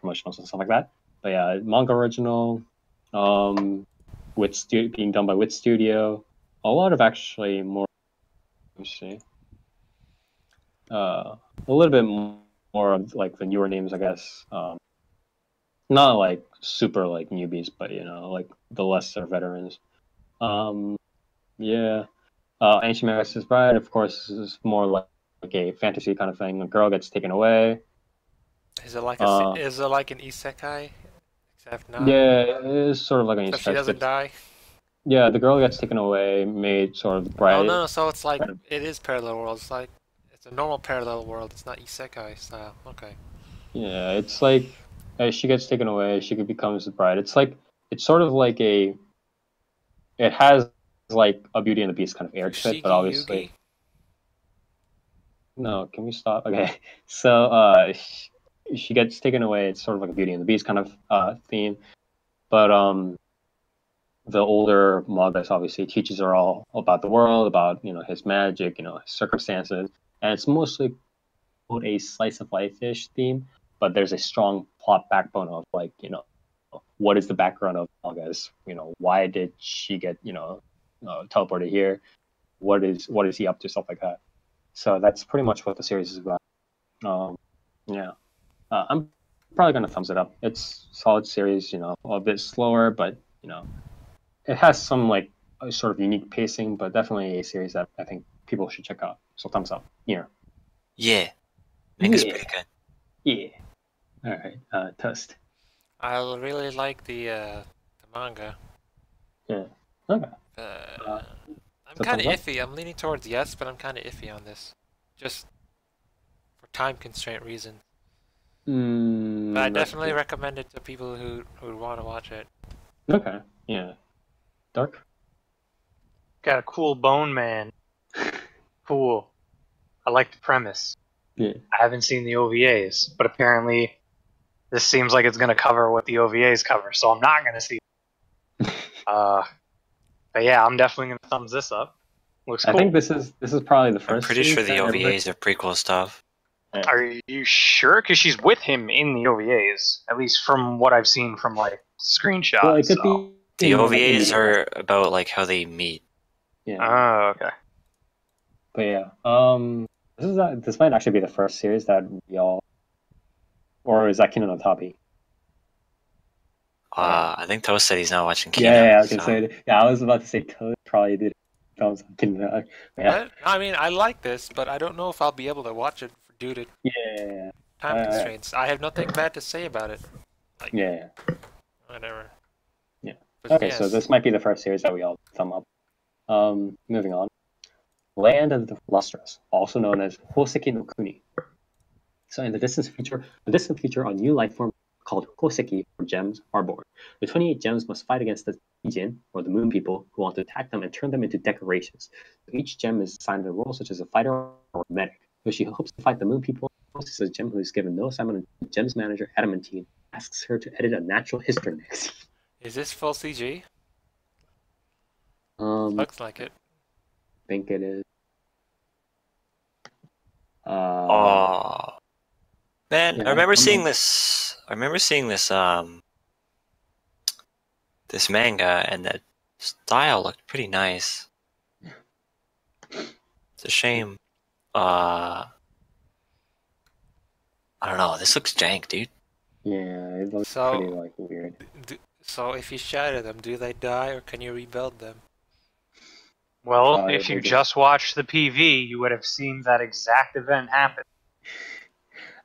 promotionals and stuff like that. But yeah, manga original, being done by Wit Studio. A lot of actually more. Let me see. A little bit more of like the newer names, I guess. Not like super like newbies, but like the lesser veterans. Yeah. Ancient Magus' Bride, of course, is more like a fantasy kind of thing. A girl gets taken away. Is it like is it like an isekai? Except not. Yeah, it is sort of like an Except she doesn't die. Yeah, the girl gets taken away, made sort of the bride. Oh no, so it's like kind of- it is parallel worlds. It's like it's a normal parallel world. It's not isekai style. Okay. Yeah, it's like she gets taken away, she becomes the bride. It's sort of like it has like a Beauty and the Beast kind of air to it, but Fushigi obviously. Yugi? No, can we stop? Okay, so she gets taken away. It's sort of like a Beauty and the Beast kind of theme, but the older Magus obviously teaches her all about the world, about his magic, his circumstances, and it's mostly a slice of life-ish theme, but there's a strong plot backbone of like what is the background of Magus? Why did she get teleported here? What is he up to? Stuff like that. So that's pretty much what the series is about. Yeah, I'm probably gonna thumbs it up. It's a solid series, a bit slower, but it has some like a sort of unique pacing, but definitely a series that I think people should check out. So thumbs up. Here. Yeah. Manga's Yeah. pretty good. Yeah. All right. Toast. I really like the manga. Yeah. Okay. I'm so kind of thumbs up? iffy. I'm leaning towards yes, but I'm kind of iffy on this, just for time constraint reasons. But I definitely recommend it to people who want to watch it. Okay. Yeah. Dark. Got a cool bone man. Cool. I like the premise. Yeah. I haven't seen the OVAs, but apparently this seems like it's going to cover what the OVAs cover, so I'm not going to see it. But yeah, I'm definitely going to thumbs this up. Looks cool. I think this is probably the first. I'm pretty sure the series that OVAs are prequel stuff. Are you sure? Because she's with him in the OVAs, at least from what I've seen from like screenshots. Well, it could so. be. The OVAs are about like how they meet. Yeah. Oh, okay. But yeah. This might actually be the first series that we all, or is that Kino no Tabi? I think Toast said he's not watching Kino. Yeah, I was gonna so- say. Yeah, I was about to say Toad probably did. Thumbs up, Kino no Tabi. Yeah. But, I mean, I like this, but I don't know if I'll be able to watch it due to Yeah. time constraints. I have nothing bad to say about it. Like, Yeah. whatever. Yeah. But Okay, yes. so this might be the first series that we all thumb up. Moving on. Land of the Lustrous, also known as Hoseki no Kuni. So in the distant future, a new life form called Hoseki, or gems, are born. The 28 gems must fight against the Jin, or the moon people, who want to attack them and turn them into decorations. Each gem is assigned a role such as a fighter or medic. Though she hopes to fight the moon people, Host is a gem who is given no assignment. The gem's manager, Adamantine, asks her to edit a natural history magazine. Is this full CG? I Looks like it. think it is. Oh man, yeah, I remember I'm seeing like, this. I remember seeing this manga, and the style looked pretty nice. It's a shame. I don't know. This looks jank, dude. yeah, it looks pretty So, like weird. so if you shatter them, do they die or can you rebuild them? Well, Probably if they you just. just watched the PV, you would have seen that exact event happen.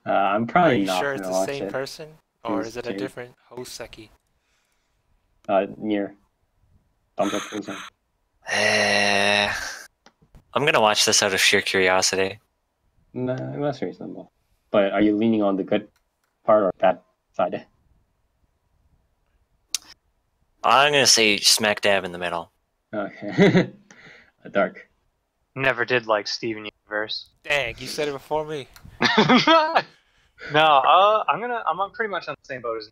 I'm Are probably you not sure it's gonna the watch same it. person? Or It's is it a Jake. different Hoseki? Near thumbs up, thumbs up. Eh, I'm gonna watch this out of sheer curiosity. Nah, that's reasonable. But are you leaning on the good part or bad side? I'm gonna say smack dab in the middle. Okay. Dark. Never did like Steven Universe. Dang, you said it before me. No, I'm on pretty much on the same boat as.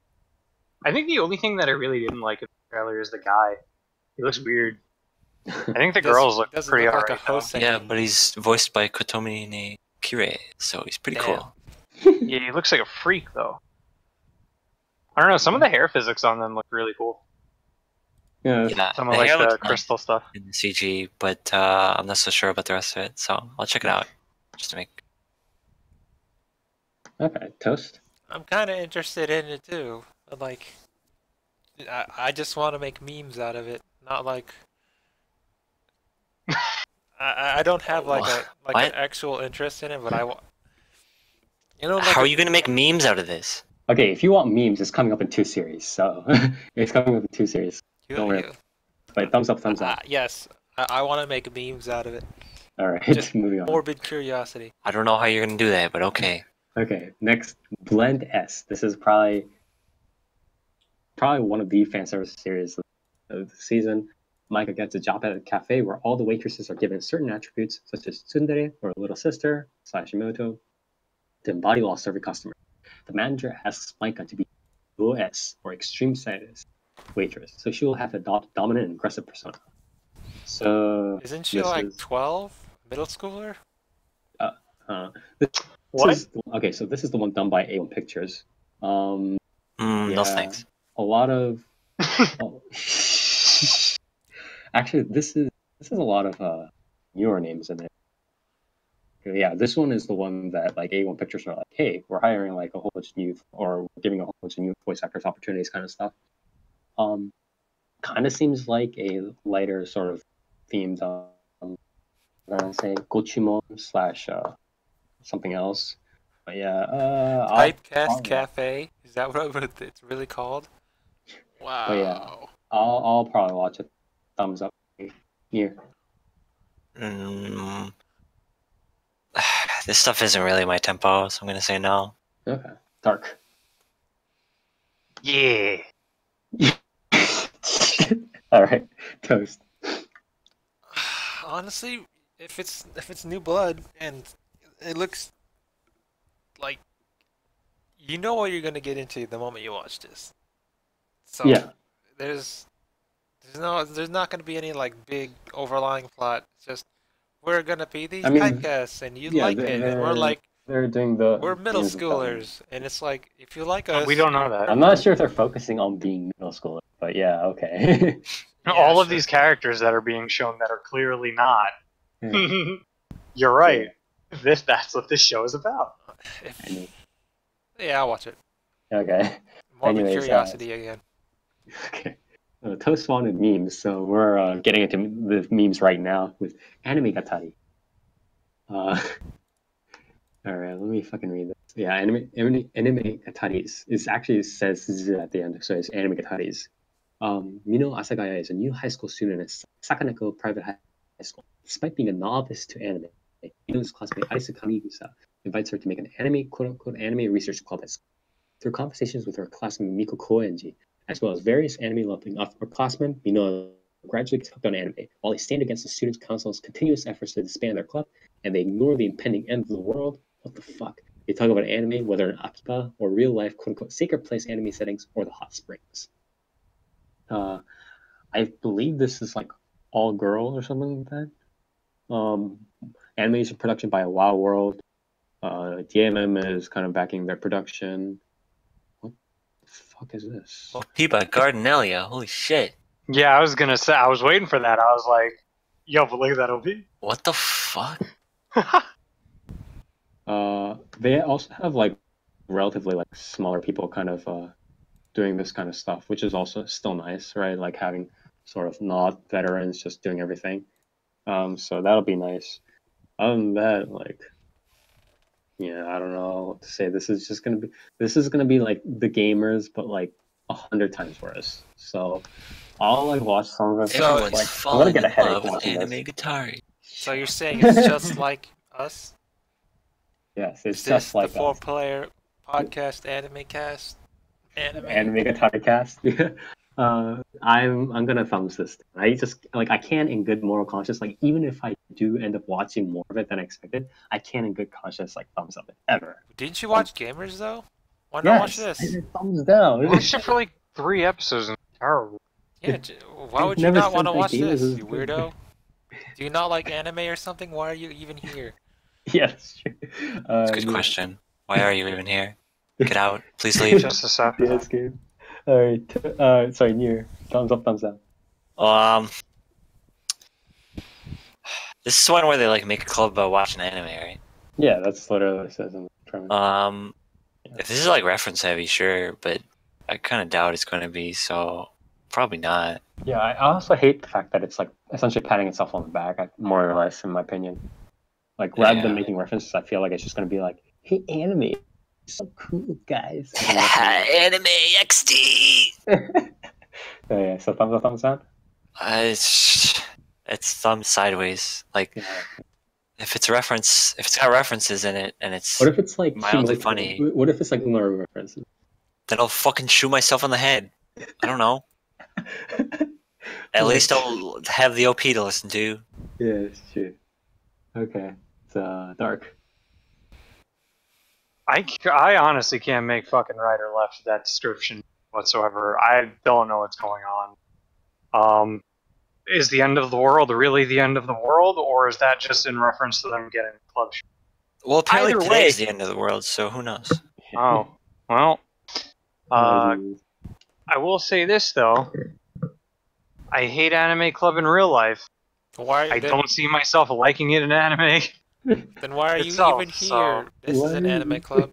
I think the only thing that I really didn't like in the trailer is the guy. He looks weird. I think the girls look Doesn't pretty look like a alright though. Hoseki. Yeah, but he's voiced by Kotomi Kire, so he's pretty Damn. cool. Yeah, he looks like a freak though. I don't know. Some of the hair physics on them look really cool. Yeah. Yeah, Some the of like hair the looks nice crystal stuff. in the CG, but I'm not so sure about the rest of it. So I'll check it out just to make. Okay. Toast. I'm kind of interested in it too. But, like, I just want to make memes out of it, not like I don't have like an What? actual interest in it, but like How are you gonna make memes out of this? Okay, if you want memes, it's coming up in 2 series. So it's coming up in 2 series. Don't worry. But thumbs up, thumbs up. yes, I want to make memes out of it. All right, Just moving on. morbid curiosity. I don't know how you're gonna do that, but okay. Okay, next, Blend S. This is probably one of the fan service series of the season. Micah gets a job at a cafe where all the waitresses are given certain attributes, such as tsundere, or little sister, / Imoto, to embody while serving customers. The manager asks Micah to be OS, or extreme status waitress, so she will have a dominant and aggressive persona. So Isn't she this like is 12, middle schooler? this What? is okay. So this is the one done by A1 Pictures. No Yeah, thanks. a lot of. Oh, actually, this is a lot of newer names in it. Yeah, this one is the one that like A1 Pictures are like, hey, we're hiring like a whole bunch of new, or we're giving a whole bunch of new voice actors opportunities, kind of stuff. Kind of seems like a lighter sort of themed, I'm gonna say Gochimon / something else. But yeah, Typecast Cafe. Is that what it's really called? Wow. But yeah, I'll probably watch it. Thumbs up here. Mm, this stuff isn't really my tempo, so I'm gonna say no. Okay, Dark. Yeah. All right, Toast. Honestly, if it's new blood and it looks like you know what you're gonna get into the moment you watch this. So Yeah. there's not gonna be any like big overlying plot. It's just we're gonna be these typecasts and you yeah, like it, and we're like they're doing the we're middle themes of development. schoolers, and it's like if you like us, We don't know that. I'm not sure if they're focusing on being middle schoolers, but yeah, okay. Yeah, All of sure. these characters that are being shown that are clearly not. Yeah. You're right. That's what this show is about. Yeah, I'll watch it. Okay. Morbid Anyways, curiosity again. Okay. Toast wanted memes, so we're getting into the memes right now with anime gatari. All right, let me fucking read this. Yeah, anime gataris is actually says Z at the end, so it's anime gataris. Mino Asagaya is a new high school student at Sakaneko Private High School. Despite being a novice to anime, Mino's classmate Aisu Kamigusa invites her to make an anime, quote-unquote, anime research club at school. Through conversations with her classmate Miko Koenji, as well as various anime-loving upperclassmen, Mino gradually gets hooked on anime, while they stand against the Students' Council's continuous efforts to disband their club, and they ignore the impending end of the world. What the fuck? They talk about anime, whether in Akiba or real-life, quote-unquote, sacred place anime settings or the hot springs. I believe this is like all girl or something like that. Animation production by a Wow World. DMM is kind of backing their production. What the fuck is this? OP by Gardenelia. Holy shit. Yeah, I was gonna say. I was waiting for that. I was like, "Yo, but look at that OP." What the fuck? They also have like relatively like smaller people kind of doing this kind of stuff, which is also still nice, right? Like having sort of not veterans just doing everything. So that'll be nice. Other than that, like, yeah, I don't know what to say. This is gonna be like the gamers, but like 100 times worse. So I'll like watch some of it. Everyone's Like, I'm falling gonna get a in headache love with watching anime this. guitar. So you're saying it's just like us? Yes, it's Is just this like the 4-player podcast anime cast? anime guitar cast. I'm gonna thumbs this. I just like I can't in good moral conscience, like even if I do end up watching more of it than I expected, I can't in good conscience like thumbs up it ever. Didn't you watch Gamers though? Why not watch Yes, I this? did thumbs down. I watched it for like 3 episodes and it's terrible. Yeah, why I've would you never not want to said that watch Gamers this, is you good. weirdo? Do you not like anime or something? Why are you even here? Yeah, that's true. That's a good Yeah. question. Why are you even here? Get out. Please leave. Just a sec. Yeah, escape. Alright, sorry, Nier. Thumbs up, thumbs down. This is one where they like make a club about watching anime, right? Yeah, that's literally what it says in the premise. If this is like reference heavy, sure, but I kind of doubt it's going to be, so probably not. Yeah, I also hate the fact that it's like essentially patting itself on the back, more or less, in my opinion. Like rather than Yeah. making references, I feel like it's just gonna be like, "Hey, anime, so cool, guys." Anime XD. Yeah, so thumbs up, thumbs down. It's thumb sideways. Like Yeah. if it's got references in it, and it's What if it's like mildly Himoto- funny. What if it's like Umaru references? then I'll fucking shoot myself in the head. I don't know. At least I'll have the OP to listen to. Yeah, it's true. Okay, it's dark. I honestly can't make fucking right or left of that description whatsoever. I don't know what's going on. Is the end of the world really the end of the world, or is that just in reference to them getting a club? Well, apparently Either today way- is the end of the world, so who knows? Oh, well. Maybe. I will say this though. I hate Anime Club in real life. Why? I don't see myself liking it in anime. Then why are you itself, even so- here? This is an anime club.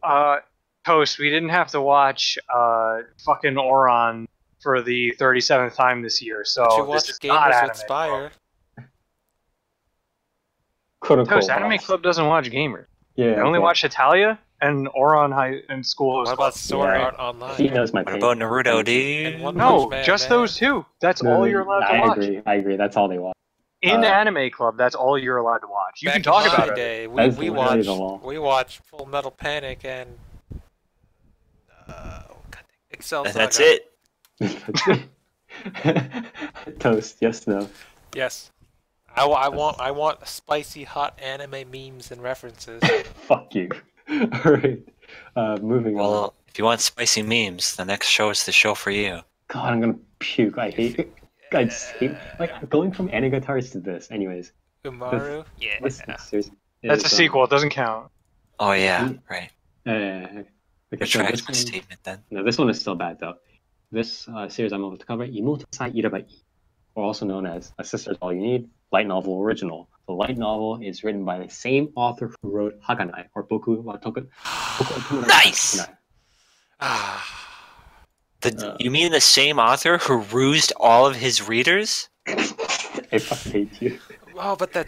Toast, we didn't have to watch fucking Oron for the 37th time this year, so But you this watch is not Gamers Anime with Spire. Quote Club. unquote. Toast, Anime Club doesn't watch Gamer. Yeah. They only okay. watch Italia and Oron High and School. What about Sword Yeah. Art Online? He knows my What pain. about Naruto, And dude? One No, Punch Man, just man. those two. That's No, all you're allowed to watch. I agree. That's all they watch. In Anime Club, that's all you're allowed to watch. You Back can talk in my about it. day, That's we literally the law. watched Full Metal Panic and Excel And Saga. that's it. Toast. Yes. No. Yes. I want spicy hot anime memes and references. Fuck you. All right. Moving on. Well, if you want spicy memes, the next show is the show for you. God, I'm gonna puke. I hate it. I just hate like going from anime guitars to this. Anyways, Umaru? Yeah. this series That's a is, sequel. It doesn't count. Oh yeah, Mm. right. Okay, so Retract this my one, statement then. no, this one is still bad though. This series I'm about to cover, Imoto Sai Irabai, or also known as A Sister's All You Need, light novel original. The light novel is written by the same author who wrote Haganai, or Boku wa Tomodachi Nice! Haganai. You mean the same author who rused all of his readers? I fucking hate you. Oh, but that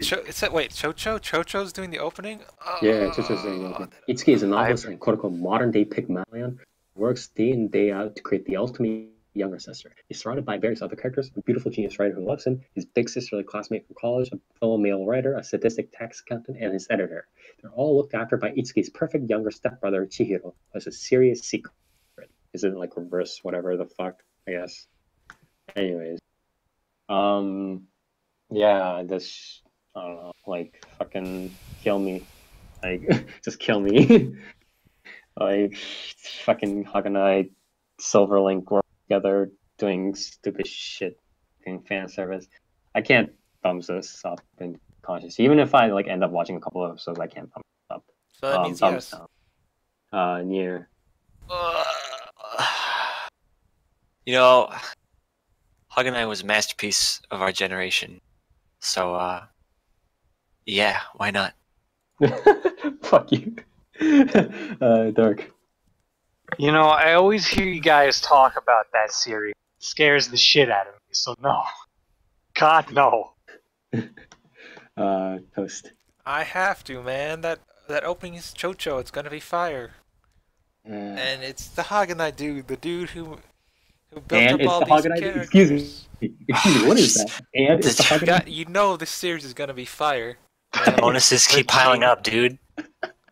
wait, Chocho's doing the opening? Yeah, just as saying. Itsuki is a novelist and quote-unquote modern-day Pygmalion who works day in, day out to create the ultimate younger sister. He's surrounded by various other characters, a beautiful genius writer who loves him, his big sisterly classmate from college, a fellow male writer, a sadistic tax accountant, and his editor. They're all looked after by Itsuki's perfect younger stepbrother, Chihiro, who has a serious secret. Is it like reverse whatever the fuck, I guess. Anyways. Yeah, this, I don't know, like, fucking kill me. Like, just kill me. Like, fucking Haganai, Silverlink work together doing stupid shit, doing fan service. I can't thumbs this up in conscious. Even if I, like, end up watching a couple of episodes, I can't thumbs it up. So that means thumbs yes. down. Near. You know, Haganai was a masterpiece of our generation. So, yeah, why not? Fuck you. Dark. You know, I always hear you guys talk about that series. It scares the shit out of me, so no. God, no. Toast. I have to, man. That opening is Chocho. It's gonna be fire. And it's the Haganai dude, the dude who built And up it's all the these Haganite. characters. Excuse me. What is that? And it's the Just- Haganite. You know this series is gonna be fire. The bonuses keep piling up, dude.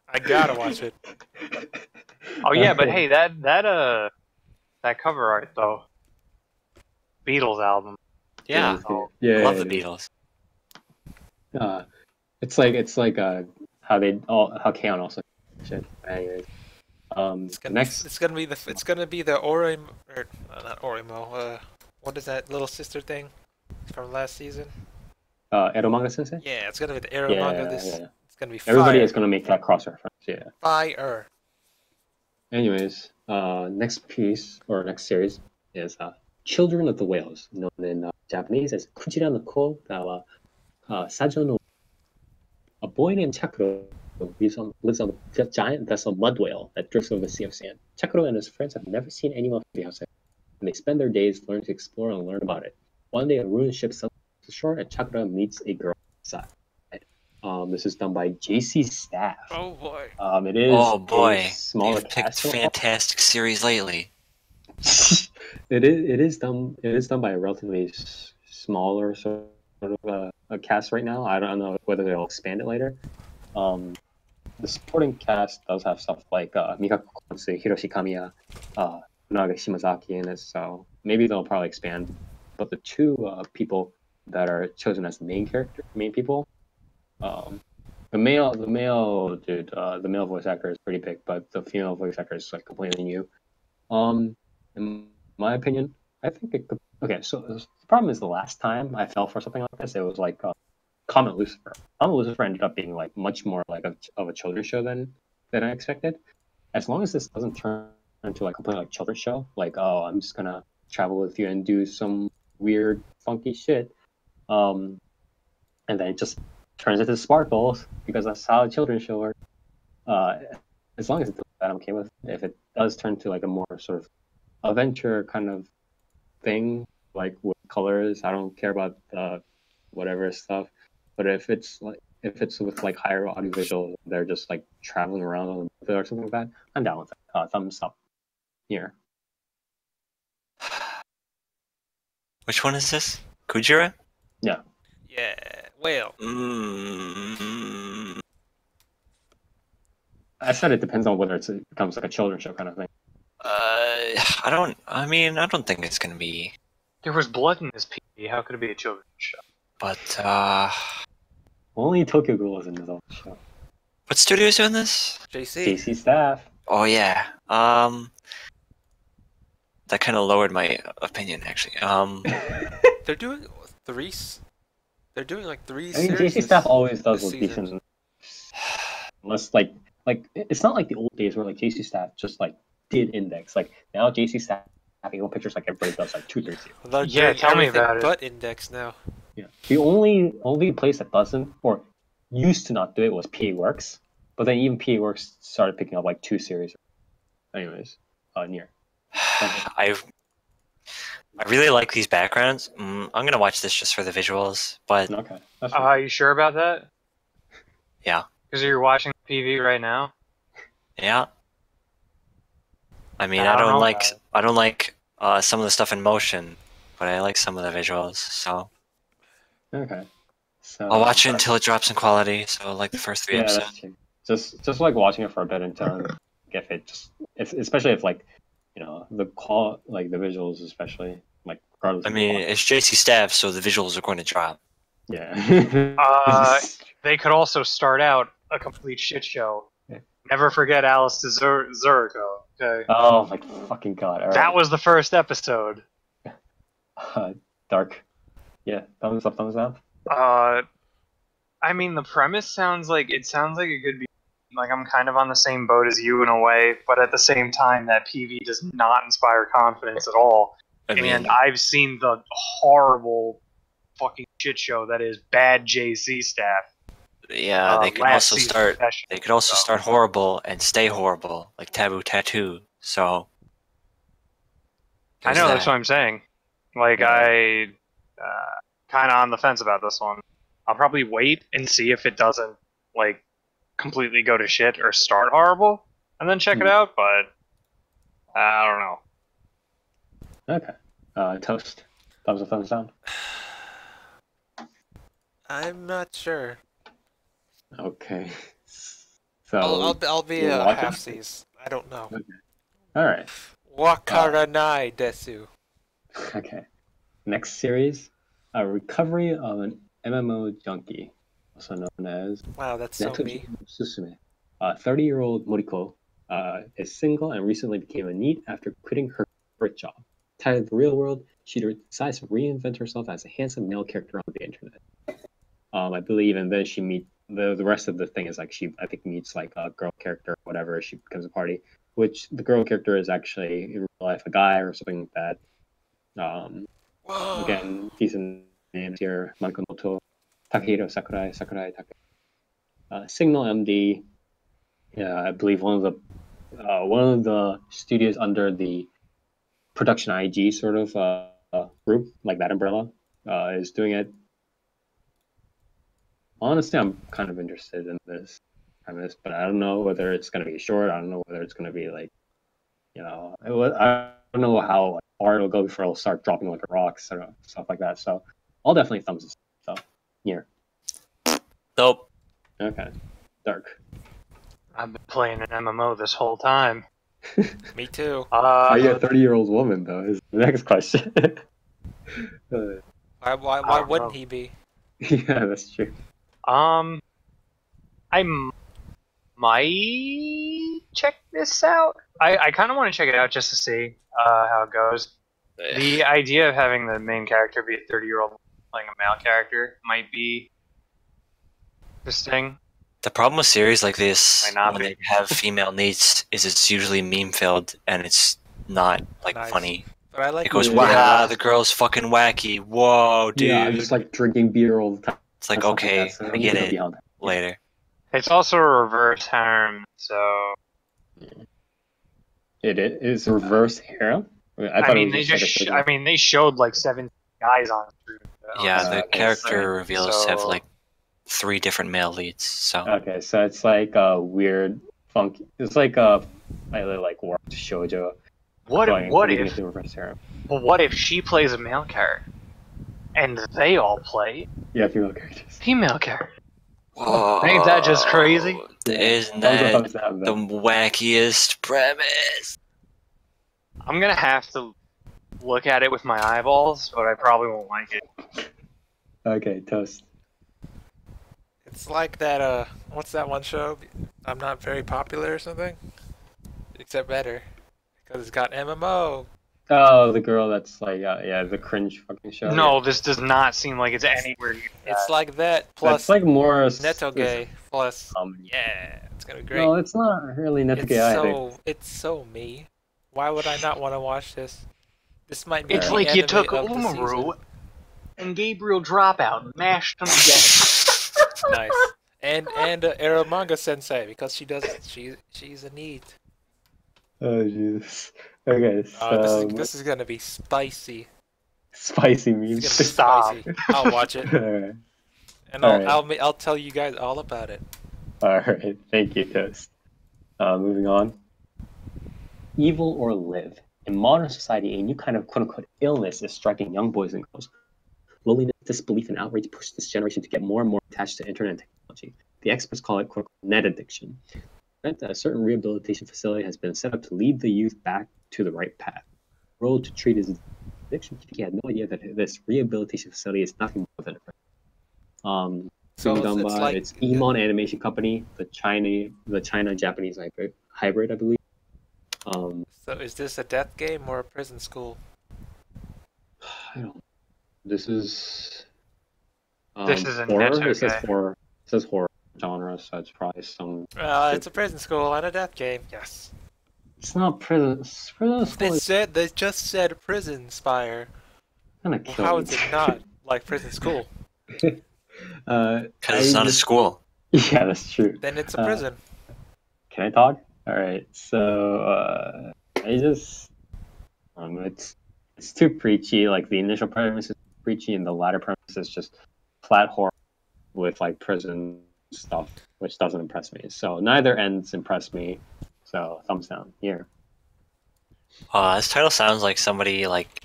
I gotta watch it. Oh yeah, but hey, that cover art though. Beatles album. Yeah, Oh, Yeah. I love the it is. Beatles. It's like how Kaon also shit. Anyways, It's gonna be the Orim or not Orimo. What is that little sister thing from last season? Edo Manga Sensei. Yeah, it's gonna be the Ero Yeah, manga. yeah. It's gonna be Everybody fire. is gonna make that cross reference. Yeah. Fire. Anyways, next piece or next series is Children of the Whales, known in Japanese as Kujira no Ko Gawa Sajo no. A boy named Chakuro lives on a giant vessel mud whale that drifts over the sea of sand. Chakuro and his friends have never seen anyone from the outside, and they spend their days learning to explore and learn about it. One day, a ruined ship comes to shore, and Chakuro meets a girl inside. This is done by JC Staff. Oh boy. It is Oh boy, a smaller they've picked cast so far. fantastic series lately. It is done by a relatively smaller sort of a cast right now. I don't know whether they'll expand it later. The supporting cast does have stuff like Mikako Kotsu, Hiroshi Kamiya, Naga Shimazaki in it, so maybe they'll probably expand. But the two people that are chosen as the main people, the male dude, the male voice actor is pretty big, but the female voice actor is like completely new. In my opinion, I think it could. Okay, so the problem is the last time I fell for something like this, it was like Comet Lucifer. Comet Lucifer ended up being like much more like of a children's show than I expected. As long as this doesn't turn into like completely like children's show, like oh I'm just gonna travel with you and do some weird funky shit, and then it just turns into Sparkles because that's how a children's show works. As long as it's that, I'm okay with it. If it does turn to like a more sort of adventure kind of thing, like with colors, I don't care about whatever stuff. But if it's with like higher audiovisual, they're just like traveling around on the or something like that, I'm down with it. Thumbs up here. Which one is this? Kujira? Yeah. Yeah. Whale. I said it depends on whether it becomes like a children's show kind of thing. I don't think it's gonna be. There was blood in this PV. How could it be a children's show? But Only Tokyo Ghoul is in this show. what studio's doing this? JC. JC Staff. Oh yeah. That kind of lowered my opinion actually. They're doing three. They're doing like three. I mean, series JC Staff always does this look season. decent. Unless like it's not like the old days where like JC Staff just like did index. Like now JC Staff having pictures like everybody does like 2 3 2. They're Yeah, doing tell me everything about it. But index now. Yeah. The only place that doesn't or used to not do it was PA Works, but then even PA Works started picking up like 2 series. Anyways, near. I really like these backgrounds. I'm gonna watch this just for the visuals, but Okay. That's fine. Are you sure about that? yeah, Because you're watching PV right now. yeah. I mean, I I don't don't know like about some of the stuff in motion, but I like some of the visuals. So Okay. So I'll watch it until it drops in quality. So like the first 3 yeah, episodes. that's true. Just like watching it for a bit until if it just especially if like the call like the visuals especially like regardless. I of mean, the it's JC Staff, so the visuals are going to drop. yeah. They could also start out a complete shit show. Yeah. Never forget Alice to Zurigo. Okay. Oh my fucking god! All right. That was the first episode. Dark. Yeah, thumbs up, thumbs up. I mean, the premise sounds like it could be like I'm kind of on the same boat as you in a way, but at the same time, that PV does not inspire confidence at all. I mean, And I've seen the horrible fucking shit show that is bad JC staff. yeah, they could last also season start. especially, They could also so. start horrible and stay horrible, like Taboo Tattoo. So I there's know, that. that's what I'm saying. Like, Yeah. I kind of on the fence about this one. I'll probably wait and see if it doesn't, like, completely go to shit or start horrible, and then check it out, but I don't know. Okay. Toast. Thumbs up, thumbs down. I'm not sure. Okay. So I'll be you'll a watch half it? seas. I don't know. All right. Wakaranai desu. Okay. Next series, a recovery of an MMO junkie, also known as Wow, that's so me. Netoji Susume. 30-year-old Moriko is single and recently became a NEET after quitting her corporate job. Tired of the real world, she decides to reinvent herself as a handsome male character on the internet. I believe, and then she meet the rest of the thing is like she I think meets like a girl character or whatever. She becomes a party, which the girl character is actually in real life a guy or something like that. Again, decent names here: Manko Noto, Takehiro Sakurai, Sakurai Take, Signal MD. Yeah, I believe one of the studios under the Production IG sort of group, like that umbrella, is doing it. Honestly, I'm kind of interested in this premise, but I don't know whether it's going to be short. I don't know whether it's going to be like, I don't know how far it'll go before it'll start dropping like a rock, sort of stuff like that. So I'll definitely thumbs this. So here, Nope. okay, Dark. I've been playing an MMO this whole time. Me too. Are you a 30-year-old woman though? Is the next question. Why don't wouldn't know. he be? Yeah, that's true. I might check this out. I kind of want to check it out just to see how it goes. The idea of having the main character be a 30-year-old playing a male character might be interesting. The problem with series like this, Might not when be. they have female needs, is it's usually meme filled and it's not like Nice. funny. But I like It goes, Yeah. wow, the girl's fucking wacky. Whoa, dude. Yeah, I'm just like drinking beer all the time. It's like, Stuff okay, that, so I get go it. beyond that. Later. It's also a reverse harem, so It is reverse harem. I I thought mean it they was just just like a they showed like 7 guys on screen. Yeah, Uh, the okay, character reveals have so- like 3 different male leads. So Okay, so it's like a weird, funky. It's like a like warped shoujo. What leading if into reverse harem? she plays a male character and they all play Yeah, female characters. female character? whoa, Ain't that just crazy? Isn't Thumbs up, that thumbs down, the then. wackiest premise? I'm gonna have to look at it with my eyeballs, but I probably won't like it. Okay, toast. It's like that. What's that one show? I'm Not Very Popular or something. Except better, because it's got MMO. Oh, the girl that's like, yeah, the cringe fucking show. No, this does not seem like it's anywhere near It's that. like that It's plus like more Neto Gay plus. comedy. Yeah, it's gonna be great. No, it's not really It's Netsuke either. so me. Why would I not want to watch this? This might be It's the like you anime took of the Umaru and Gabriel Dropout and mashed them together. season. Nice. And Aramanga Sensei, because she's a neat. Oh Jesus. Okay, so This is gonna be spicy. spicy It's memes. gonna be Stop. spicy. I'll watch it, Alright. and Alright. I'll tell you guys all about it. Alright, thank you, Toast. Moving on. Evil or live. In modern society, a new kind of quote-unquote illness is striking young boys and girls. Loneliness, disbelief, and outrage push this generation to get more and more attached to internet technology. The experts call it quote, net addiction. A certain rehabilitation facility has been set up to lead the youth back to the right path. The role to treat his addiction, he had no idea that this rehabilitation facility is nothing more than a friend. So Being done it's by like its Emon Animation Company, the China-Japanese hybrid, I believe. So is this a death game or a prison school? I don't. This is. This is a horror. Neto It says Gay. horror. It says horror. genre, so it's probably some. It's a prison school and a death game. Yes. It's not prison. Prison school is They just said prison spire. gonna Well, kill how me. is it not like prison school? Because it's not a just- school. Yeah, that's true. Then it's a prison. Can I talk? All right. So I just it's too preachy. Like the initial premise is preachy, and the latter premise is just flat horror with like prison stuff, which doesn't impress me. So neither ends impress me. So thumbs down here. This title sounds like somebody like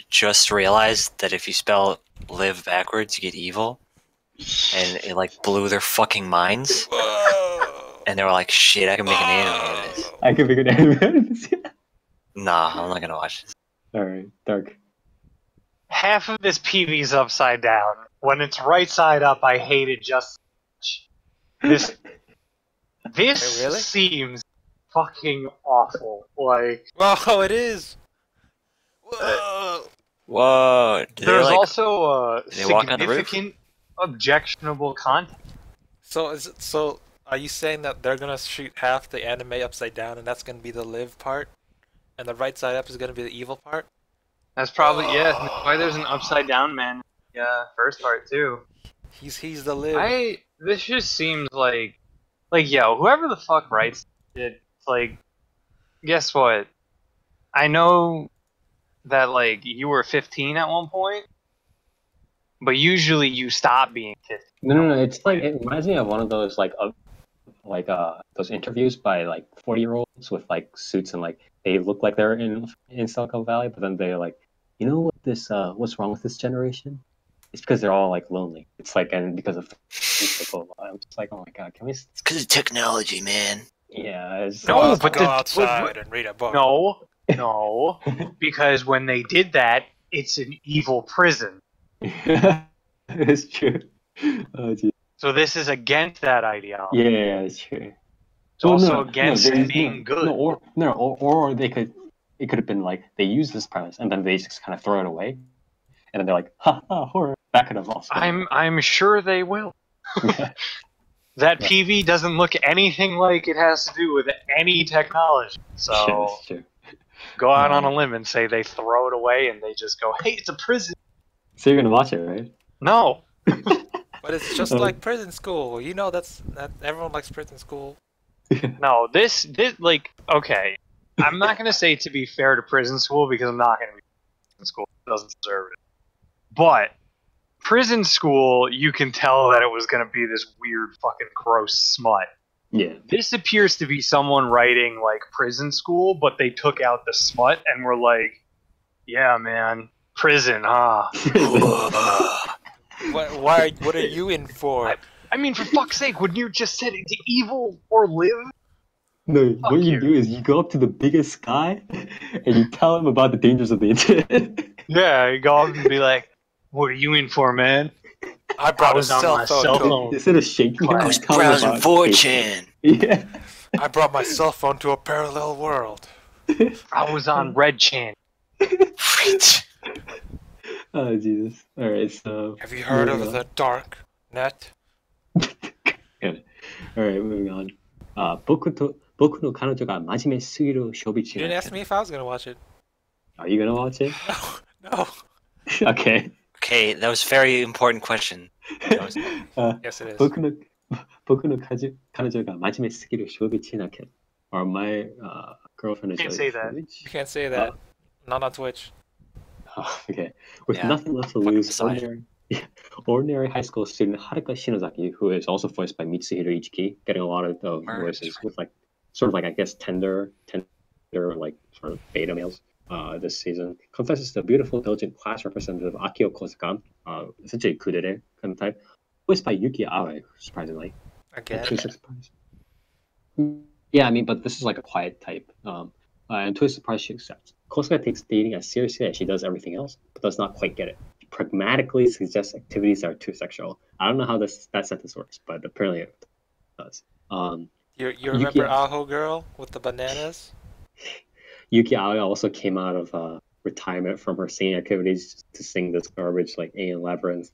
just realized that if you spell live backwards, you get evil, and it like blew their fucking minds. Whoa. And they were like, "Shit, I can make an anime out of this." I could figure it out. Nah, I'm not gonna watch this. All right, Dark. Half of this PV's upside down. When it's right side up, I hate it just as much. This Wait, really? seems fucking awful. Like, Whoa, it is. Whoa. Whoa! Did there's they, like, also they walk on the roof? significant objectionable content. So are you saying that they're gonna shoot half the anime upside down, and that's gonna be the live part, and the right side up is gonna be the evil part? That's probably that's why there's an upside down man. Yeah, first part too. He's the live. This just seems like yo, whoever the fuck writes it, like, guess what? I know that like you were 15 at one point, but usually you stop being 15. No. It's like it reminds me of one of those those interviews by like 40-year-olds with like suits, and like they look like they're in Silicon Valley, but then they're like, you know what what's wrong with this generation? It's because they're all like lonely. It's like, and because of I'm just like, oh my god, can we? It's because of technology, man. Yeah, it's, No, Go but the- outside and read a book. No, because when they did that, it's an evil prison. it's true. Oh, geez. So this is against that ideology. Yeah, it's true. It's also against being good. Or they could. It could have been like they use this premise and then they just kind of throw it away, and then they're like, "Ha ha, horror." That could have also. I'm sure they will. Yeah. That Yeah. PV doesn't look anything like it has to do with any technology. So It's true. go out on a limb and say they throw it away and they just go, "Hey, it's a prison." So you're gonna watch it, right? No. But it's just like prison school. You know that everyone likes prison school. No, this like, okay. I'm not gonna say to be fair to prison school because I'm not gonna be prison school. It doesn't deserve it. But prison school, you can tell that it was gonna be this weird fucking gross smut. Yeah. This appears to be someone writing like prison school, but they took out the smut and were like, yeah, man, prison, huh? What are you in for? I mean, for fuck's sake, wouldn't you just said it's evil or live? No, what you you. do is you go up to the biggest guy and you tell him about the dangers of the internet. Yeah, you go up and be like, what are you in for, man? I brought I was a on cell my phone. cell to- phone. Instead of shaking him, I you was tell him browsing about 4chan. Yeah. I brought my cell phone to a parallel world. I was on Red Chan. Right. Oh Jesus! All right, so. Have you heard of moving on. the dark net? Good. All right, moving on. 僕の彼女が真面目すぎる小ビ You didn't ask me if I was gonna watch it. Are you gonna watch it? No. Okay. Okay, that was a very important question. That was- Yes, it is. 僕の彼女が真面目すぎる小ビチな件. Or my girlfriend is Can't a say that. You can't say that. Not on Twitch. Oh, okay. With Yeah. nothing left to Fucking lose, decide. ordinary high school student Haruka Shinozaki, who is also voiced by Mitsuhiro Ichiki, getting a lot of voices with like sort of like I guess tender like sort of beta males this season, confesses to the beautiful diligent class representative Akio Kosuka, essentially kudere kind of type, voiced by Yuki Aoi, surprisingly. Again. To his surprise. Yeah, I mean, but this is like a quiet type. And to his surprise, she accepts. Kosuka takes dating as seriously as she does everything else, but does not quite get it. She pragmatically suggests activities that are too sexual. I don't know how that sentence works, but apparently it does. You remember Yuki- Aho Girl with the bananas? Yuki Aoi also came out of retirement from her singing activities to sing this garbage like A in Labyrinth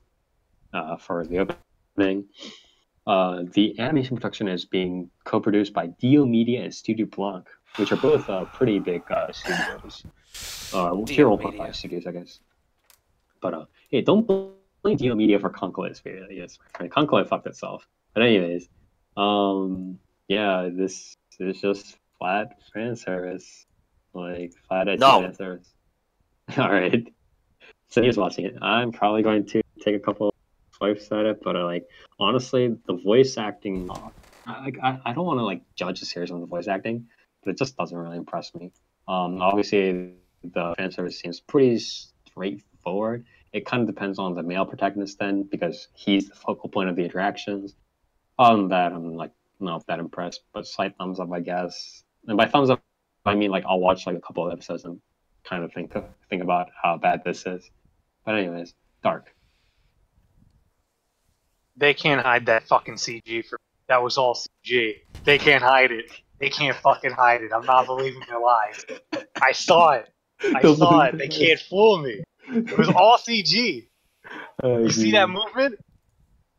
for the opening. The animation production is being co-produced by Dio Media and Studio Blanc, which are both pretty big studios. Tier Dio 1.5 Media. studios, I guess. But hey, don't blame Dio Media for Conclave's failure. Yes, Conclave fucked itself. But anyways, yeah, this is just flat fan service, like flat edge No. fan service. All right. So here's watching it. I'm probably going to take a couple swipes at it, but like honestly, the voice acting, I don't want to like judge the series on the voice acting, but it just doesn't really impress me. Obviously the fan service seems pretty straightforward. It kind of depends on the male protagonist then, because he's the focal point of the interactions. On that, I'm like not that impressed, but slight thumbs up, I guess. And by thumbs up, I mean like I'll watch like a couple of episodes and kind of think about how bad this is. But anyways, Dark. They can't hide that fucking CG. That was all CG. They can't hide it. They can't fucking hide it. I'm not believing their lies. I saw it. Don't believe They it. can't fool me. It was all CG. Oh, You see that movement?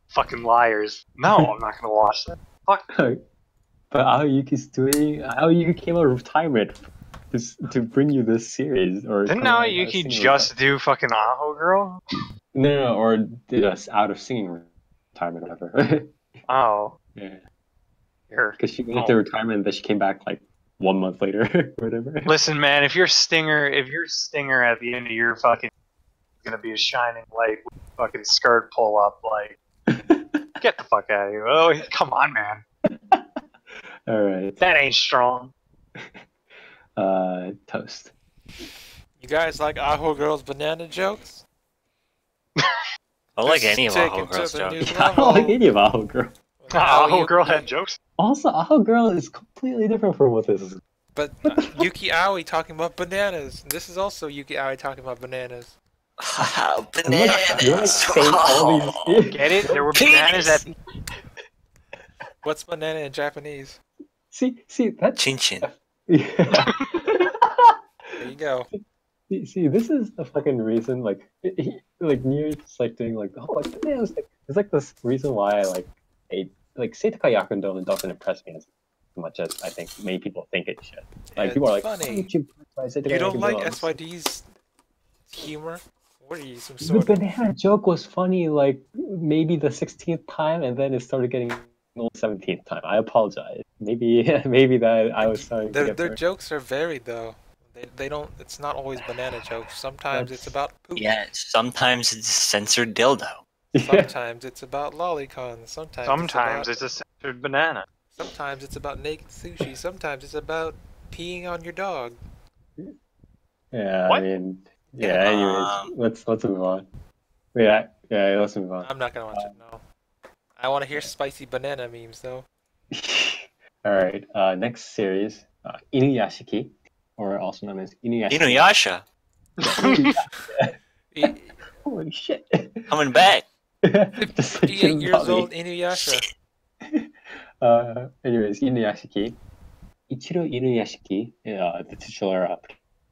Fucking liars. No, I'm not gonna watch that. Fuck. But Aoyuki's doing. Aoyuki came out of retirement to bring you this series, or Didn't come out of Naoyuki singing just do fucking Aho Girl? no, or did us out of singing retirement, or whatever. Oh. Yeah, Here. because she went into retirement, and then she came back like 1 month later, or whatever. Listen, man, if you're Stinger at the end of your fucking gonna be a shining light with fucking skirt pull up, like get the fuck out of here. Oh, come on, man. All right. That ain't strong. Toast. You guys like Aho Girl's banana jokes? I like This any is of taken Aho to Girl's the jokes. new I don't like any of Aho Girl. Aho Girl had jokes. Also, Aho Girl is completely different from what this is. But Yuki Aoi talking about bananas. This is also Yuki Aoi talking about bananas. Bananas. You're like saying all these. Get it? There were bananas at. What's banana in Japanese? See that. Chin chin. Yeah. There you go. See, this is the fucking reason. Like Nier just like doing like the whole like bananas thing. It's like this reason why I like Seitaka Yakundo doesn't impress me as much as I think many people think it should. Like It's people are like, funny. "Why don't you impress Seitaka You don't like Yakundo?" SYD's humor? What are you, some The sort of... banana joke was funny like maybe the 16th time, and then it started getting the 17th time. I apologize. Maybe that I was starting to get Their there. jokes are varied though. They don't. It's not always banana jokes. Sometimes it's about poop. Yeah, sometimes it's censored dildo. Sometimes it's about lolicon. Sometimes it's a censored banana. Sometimes it's about naked sushi. Sometimes it's about peeing on your dog. Yeah, What? I mean, yeah. Yeah. Anyways, let's move on. Yeah, let's move on. I'm not gonna watch it. No. I want to hear spicy banana memes though. All right. Next series, Inuyashiki, or also known as Inuyashiki. Inuyasha Holy shit! coming back. Just 58 years about me. old Inuyasha. Anyways, Inuyashiki. Ichiro Inuyashiki, the titular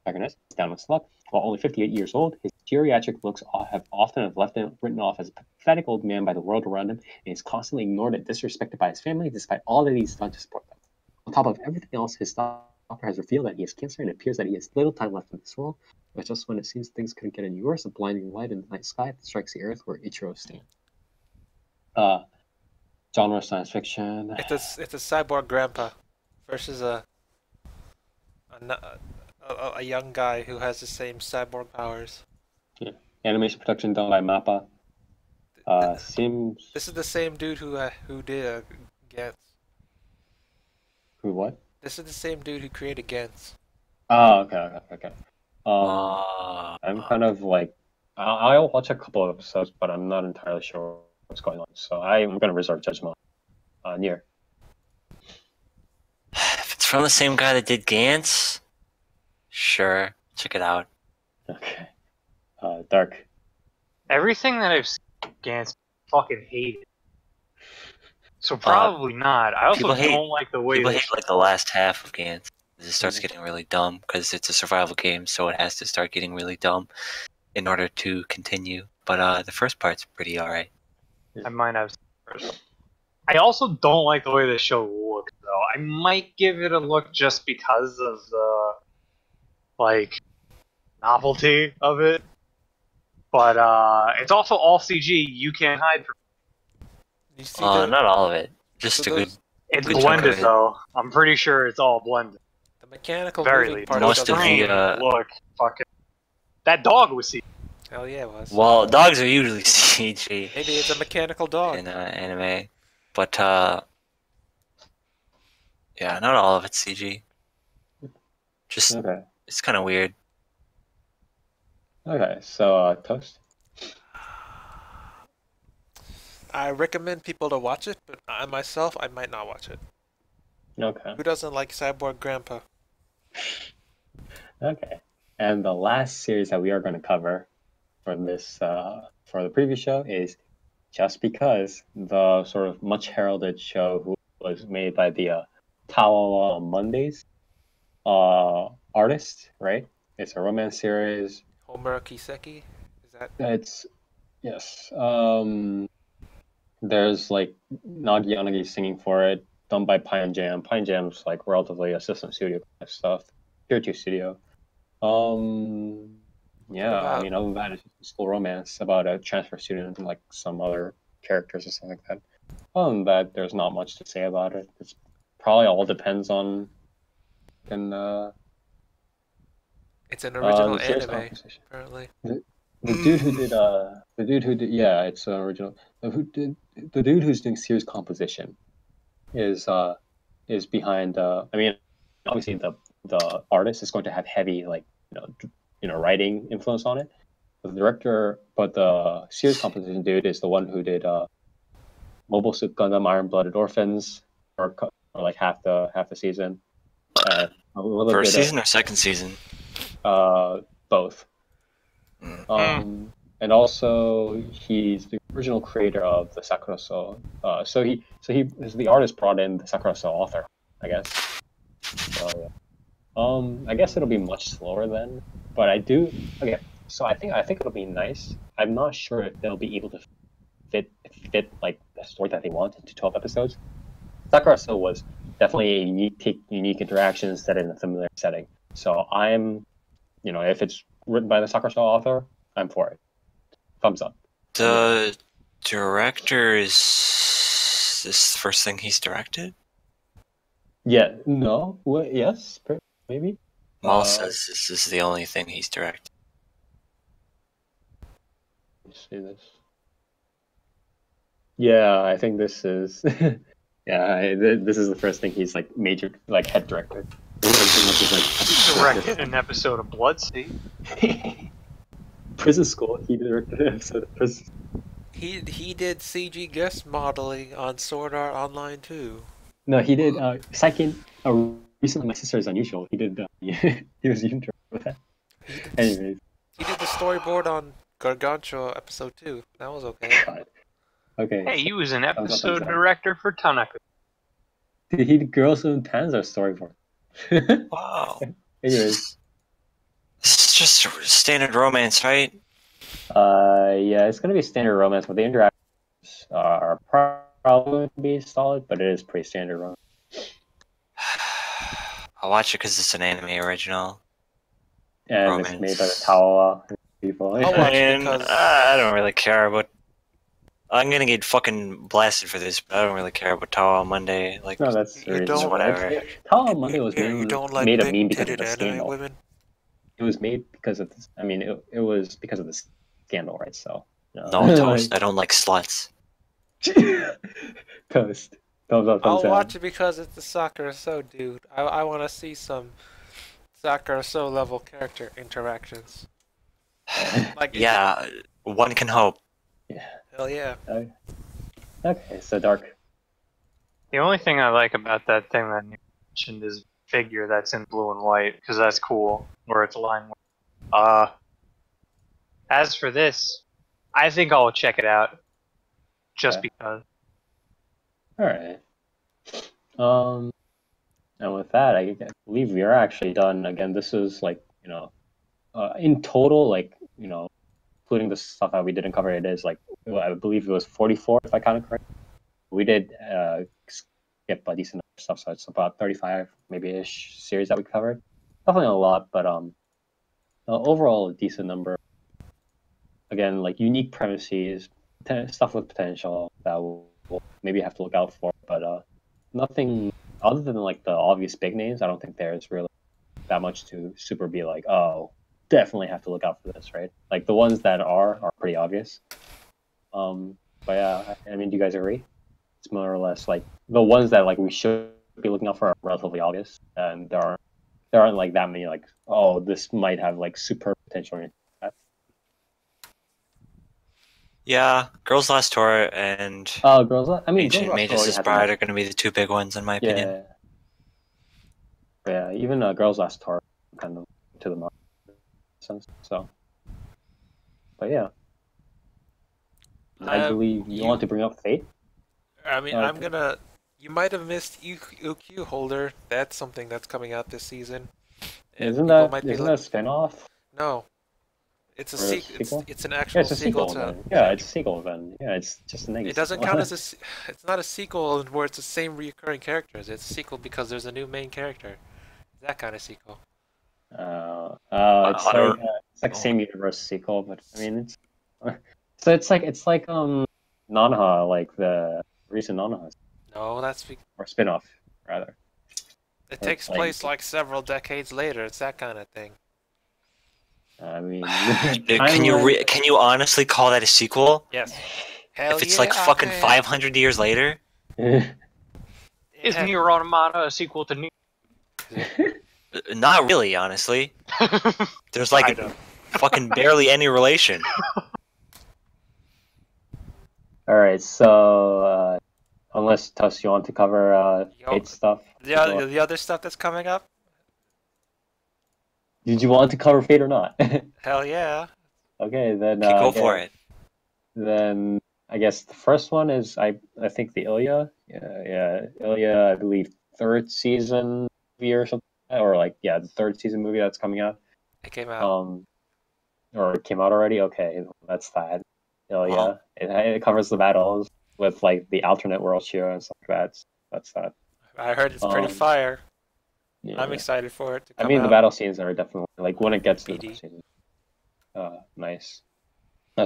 protagonist, is down with luck. While only 58 years old, his geriatric looks have often left him written off as a pathetic old man by the world around him, and is constantly ignored and disrespected by his family, despite all that he's done to support them. On top of everything else, his doctor has revealed that he has cancer, and it appears that he has little time left in this world. But just when it seems things couldn't get any worse, a blinding light in the night sky strikes the earth where Ichiro stands. Genre science fiction. It's a cyborg grandpa versus a young guy who has the same cyborg powers. Yeah. Animation production done by Mappa. Seems. This is the same dude who did Gantz. Who what? This is the same dude who created Gantz. Oh, okay. I'm kind of like, I'll watch a couple of episodes, but I'm not entirely sure what's going on. So I'm gonna reserve judgment. Nier. If it's from the same guy that did Gantz, sure, check it out. Okay. Dark. Everything that I've seen against fucking hate it. So probably not. I also don't like the way people hate like the last half of Gantz. It starts getting really dumb because it's a survival game, so it has to start getting really dumb in order to continue. But the first part's pretty alright. I might have. I also don't like the way the show looks, though. I might give it a look just because of the like novelty of it. But it's also all CG. You can't hide from You see the Not all of it. Just so a good. those- it. It's Good chunk of blended it. though. I'm pretty sure it's all blended. the mechanical Very moving least. part Most doesn't of Screen the, look fucking. That dog was CG. Hell yeah, it was. Well, dogs are usually CG Maybe it's a mechanical dog. in anime, but yeah, not all of it's CG. Just Okay. it's kind of weird. Okay. So Toast. I recommend people to watch it, but I myself, I might not watch it. Okay. Who doesn't like Cyborg Grandpa? Okay. And the last series that we are going to cover for this for the previous show is Just Because, the sort of much heralded show who was made by the Tao Mondays artist, right? It's a romance series. Homer Kiseki? Is that It's yes. There's like Nagi Yanagi singing for it, done by Pine Jam. Pine Jam's like relatively a system studio kind of stuff. Tier 2 studio. Yeah, I about? mean, other than that, it's just a school romance about a transfer student and like some other characters or something like that. Other than that, there's not much to say about it. It's probably all depends on It's an original the series anime, composition. apparently. The dude who did yeah, it's an original. The dude who's doing series composition is behind. I mean, obviously the artist is going to have heavy like writing influence on it. But the series composition dude is the one who did Mobile Suit Gundam Iron Blooded Orphans or like half the season. A little First bit season or second season? both. And also he's the original creator of the Sakura So. So he is the artist brought in the Sakura So author, I guess. So yeah. I guess it'll be much slower then, but I do. Okay, so I think it'll be nice. I'm not sure if they'll be able to fit like the story that they want into 12 episodes. Sakura So was definitely a unique interaction set in a familiar setting. So I'm, if it's written by the Sakura So author, I'm for it. Thumbs up. The director is this the first thing he's directed? Yeah. No. What? Yes. Maybe. Mal says this is the only thing he's directed. Let's see this. Yeah, I think this is. Yeah, this is the first thing he's like major like head director. Directed an episode of Bloodseed. Prison School. He directed an episode of Prison. He did CG guest modeling on Sword Art Online too. No, he did. Recently, My Sister Is Unusual. He did. He was even directed with that. Anyways. He did the storyboard on Gargantua episode 2. That was okay. God. Okay. Hey, he was an Thumbs up, episode thumbs up. director for Tanaka. Did he did Girls and Panzer storyboard? Wow. Anyways. This is just a standard romance, right? Yeah, it's gonna be standard romance, but the interactions are probably going to be solid, but it is pretty standard romance. I'll watch it because it's an anime original. And Romance. it's made by the Tawa people. I'll watch it And because- I don't really care about. I'm gonna get fucking blasted for this, but I don't really care about Tao on Monday. Like, No, that's You the reason. don't- whatever. Tawa Monday was You don't like made a meme because of big-titted the anime scandal. women? It was made because of this. I mean, it was because of the scandal, right? So. No, Toast. I don't like sluts. Toast. Thumbs up, thumbs I'll down. watch it because it's the Sakura So dude. I want to see some Sakura So level character interactions. Like Yeah, one can hope. Yeah. Hell yeah. Okay, so Dark. The only thing I like about that thing that you mentioned is figure that's in blue and white, because that's cool, where it's aligned with. As for this, I think I'll check it out, just Okay. because. Alright. And with that, I believe we are actually done. Again, this is like, in total, like, including the stuff that we didn't cover, it is like, I believe it was 44, if I counted correctly. we did skip a decent number of stuff, so it's about 35 maybe ish series that we covered. Definitely a lot, but overall a decent number. Again, like unique premises, stuff with potential that we'll maybe have to look out for, but nothing other than like the obvious big names. I don't think there's really that much to super be like, oh, definitely have to look out for this, right? Like the ones that are pretty obvious. But yeah, I mean, do you guys agree? It's more or less like the ones that like we should be looking out for are relatively obvious, and there aren't like that many like, oh, this might have like super potential or anything like Yeah, Girls Last Tour and that. I mean, Girls Ancient Last Tour Mage's already Bride are going to be the two big ones, in my opinion. yeah, yeah. Even Girls Last Tour kind of to the mark sense. So, but yeah, I believe you want to bring up Fate. I mean, Okay. You might have missed UQ Holder. That's something that's coming out this season, and Isn't people that might be isn't like, that a spinoff no, it's a or a sequel. sequel? It's an Yeah, actual it's a sequel sequel to. then. Yeah, it's a sequel then. Yeah, it's just a It negative doesn't sequel. count as it's not a sequel where it's the same recurring characters. It's a sequel because there's a new main character. That kind of sequel. I don't. It's like Oh. same universe sequel, but I mean it's so it's like Nanaha, like the recent Nanaha No, or spin-off rather. it Where it's takes like place like several decades later. It's that kind of thing. I mean Can timeline. can you honestly call that a sequel? Yes. If Hell it's like yeah, I fucking can. 500 years later? Is Yeah. Nier Automata a sequel to Nier? Not really, honestly. There's like Kinda. fucking barely any relation. All right, so unless Tuss, you want to cover Yo, Fate stuff? the other stuff that's coming up. Did you want to cover Fate or not? Hell yeah. Okay, then Okay, go for it. then I guess the first one is I think the Ilya. Yeah, Ilya, I believe third season movie or something, or like yeah, the third season movie that's coming out. It came out. Or it came out already. Okay, that's that. Well, Ilya. It covers the battles with like the alternate world Shiro and stuff like that. That's that. I heard it's pretty fire. I'm Yeah. excited for it to I come mean, the out. battle scenes are definitely like when it gets to the BD. season. Nice.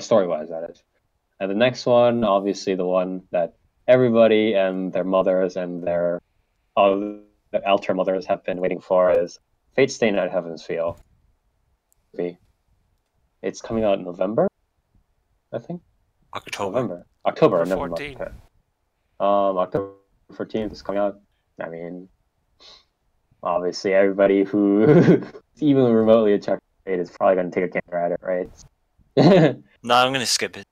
Story wise, that is. And the next one, obviously, the one that everybody and their mothers and their alter mothers have been waiting for is Fate Stay Night Heaven's Feel. It's coming out in November, I think. October. October, November November. 14. Okay. October 14th is coming out. I mean, obviously, everybody who even remotely attracted to Fate is probably going to take a gander at it, right? No, I'm gonna skip it.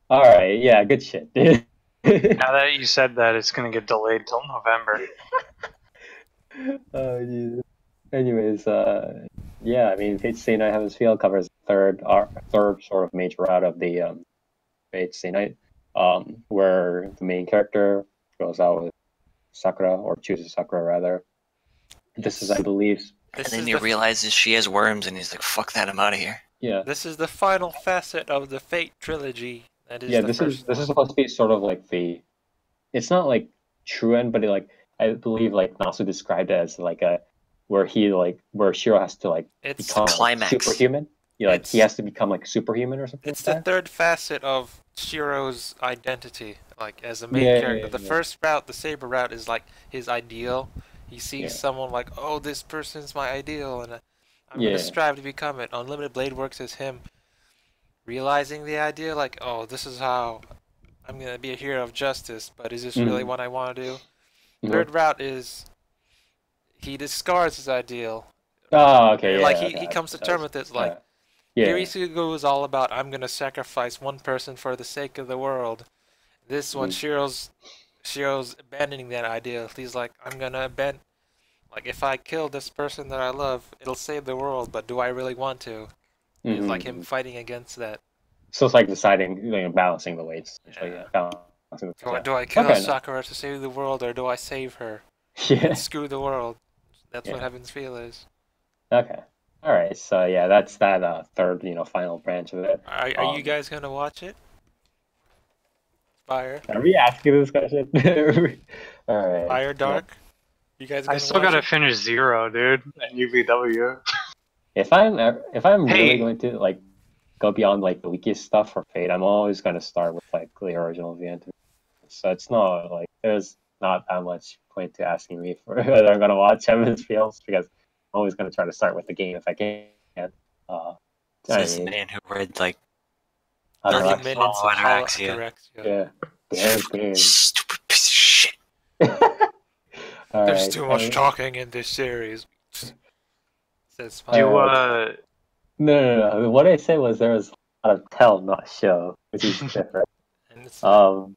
All right, yeah, good shit. Now that you said that, it's gonna get delayed till November. Oh, Jesus. Anyways, yeah, I mean, Fate Stay Night Heaven's Feel covers third sort of major route of the Fate Stay Night, where the main character goes out with Sakura, or chooses Sakura rather. This is, I believe, And then he realizes she has worms, and he's like, "Fuck that, I'm out of here." yeah. This is the final facet of the Fate trilogy. That is Yeah, the this first is one. supposed to be sort of like the. It's not like true end, but I believe like Nasu described it as like a where Shiro has to like It's become like, climax. superhuman. Yeah, like he has to become like superhuman or something. It's like the that. third facet of Shiro's identity, like as a main Yeah, character. yeah, The yeah. first route, the Saber route, is like his ideal. He sees Yeah. someone like, oh, this person's my ideal, and I'm Yeah. gonna strive to become it. Unlimited Blade Works is him realizing the idea, like, oh, this is how I'm gonna be a hero of justice, but is this really what I want to do? Mhm. Third route is he discards his ideal. Oh, okay, yeah. Like okay, he comes to terms with it, like yeah. Kirisugo is all about I'm gonna sacrifice one person for the sake of the world. This one, Mhm. Shiro's abandoning that idea. He's like, I'm gonna abandon. Like, if I kill this person that I love, it'll save the world. But do I really want to? It's like him fighting against that. So it's like deciding, balancing the weights. Yeah. Balancing the Do I kill okay, Sakura to save the world, or do I save her Yeah. and screw the world? That's what Yeah. Heaven's Feel is. Okay. All right. So yeah, that's that third, final branch of it. Are you guys gonna watch it? Fire. Are we asking this question? All right. Fire Dark. You guys I gonna still watch gotta it? finish Zero, dude, and UVW. If I'm really Hey. going to like go beyond like the weakest stuff for Fate, I'm always gonna start with like the original event. So it's not like there's not that much point to asking me for whether I'm gonna watch Heaven's Fields because I'm always gonna try to start with the game if I can. Uh, I Says the mean, man who read like 30 Anorexia. minutes of Anorexia. Anorexia. Yeah, damn game. Stupid piece of shit. All There's right. too much talking in this series. Says Do, Fire. No. What I said was there was a lot of tell, not show, which is different. And it's But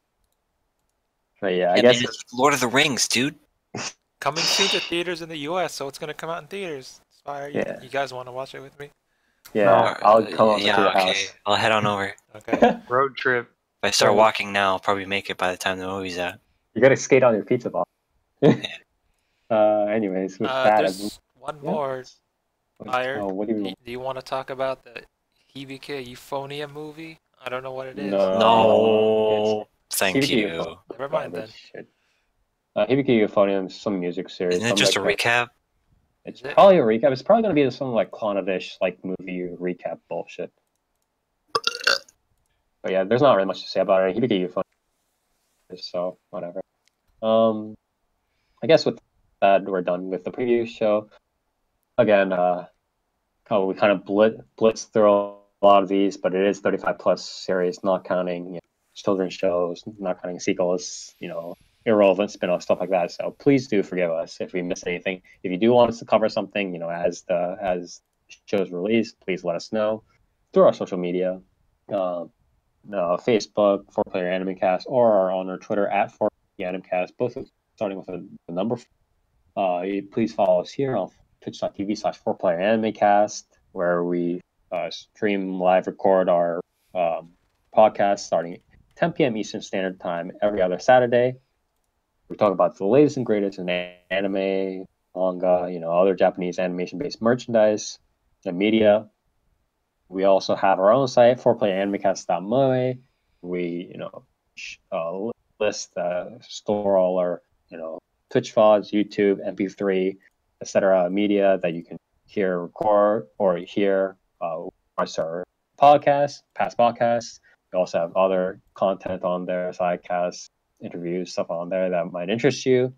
yeah, I I guess mean, it's Lord of the Rings, dude. coming soon to theaters in the US, so it's gonna come out in theaters. Fire. Yeah. You guys want to watch it with me? yeah, I'll come over to Yeah, your okay. house. I'll head on over. Okay. Road trip. If I start Yeah. walking now, I'll probably make it by the time the movie's out. You gotta skate on your pizza ball. Anyways, with that, There's one yeah. more. Fire. Oh, what do you mean? Do you want to talk about the Hibike Euphonia movie? I don't know what it is. No, thank Hibiki you. Euphonium. Never mind then. Shit. Hibiki Euphonium is some music series. Isn't it some, just a like, recap? It's Is it? probably a recap. It's probably gonna be some like Clonadish like movie recap bullshit. But yeah, there's not really much to say about it. Hibiki Euphonium. So whatever. I guess with that we're done with the preview show. Again, we kind of blitz through a lot of these, but it is 35 plus series, not counting children's shows, not counting sequels, irrelevant spin-off stuff like that. So please do forgive us if we miss anything. If you do want us to cover something, as shows release, please let us know through our social media, Facebook, 4PlayerAnimecast, or on our Twitter at 4PlayerAnimecast, both starting with the number. Please follow us here on twitch.tv/4PlayerAnimeCast, where we stream live record our podcast starting 10 p.m. Eastern Standard Time every other Saturday. We talk about the latest and greatest in anime, manga, other Japanese animation-based merchandise and media. We also have our own site, 4PlayerAnimecast.moe. We, store all our, Twitch VODs, YouTube, MP3, etc. media that you can hear, record, or hear our podcasts, past podcasts. We also have other content on there, sidecasts, interviews, stuff on there that might interest you.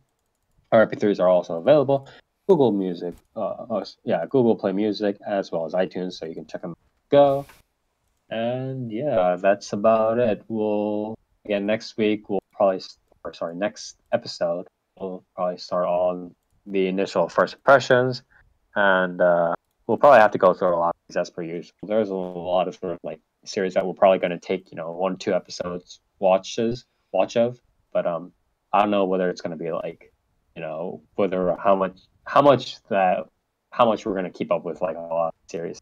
Our MP3s are also available. Google Music, Google Play Music, as well as iTunes, so you can check them out. Go. And yeah, that's about it. Next week next episode, we'll probably start on the initial first impressions, and we'll probably have to go through a lot of these as per usual. There's a lot of sort of like series that we're probably going to take 1 or 2 episodes watch of, but I don't know whether it's going to be like whether how much we're going to keep up with like a lot of series.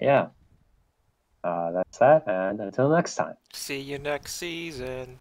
Yeah. That's that, and until next time. See you next season.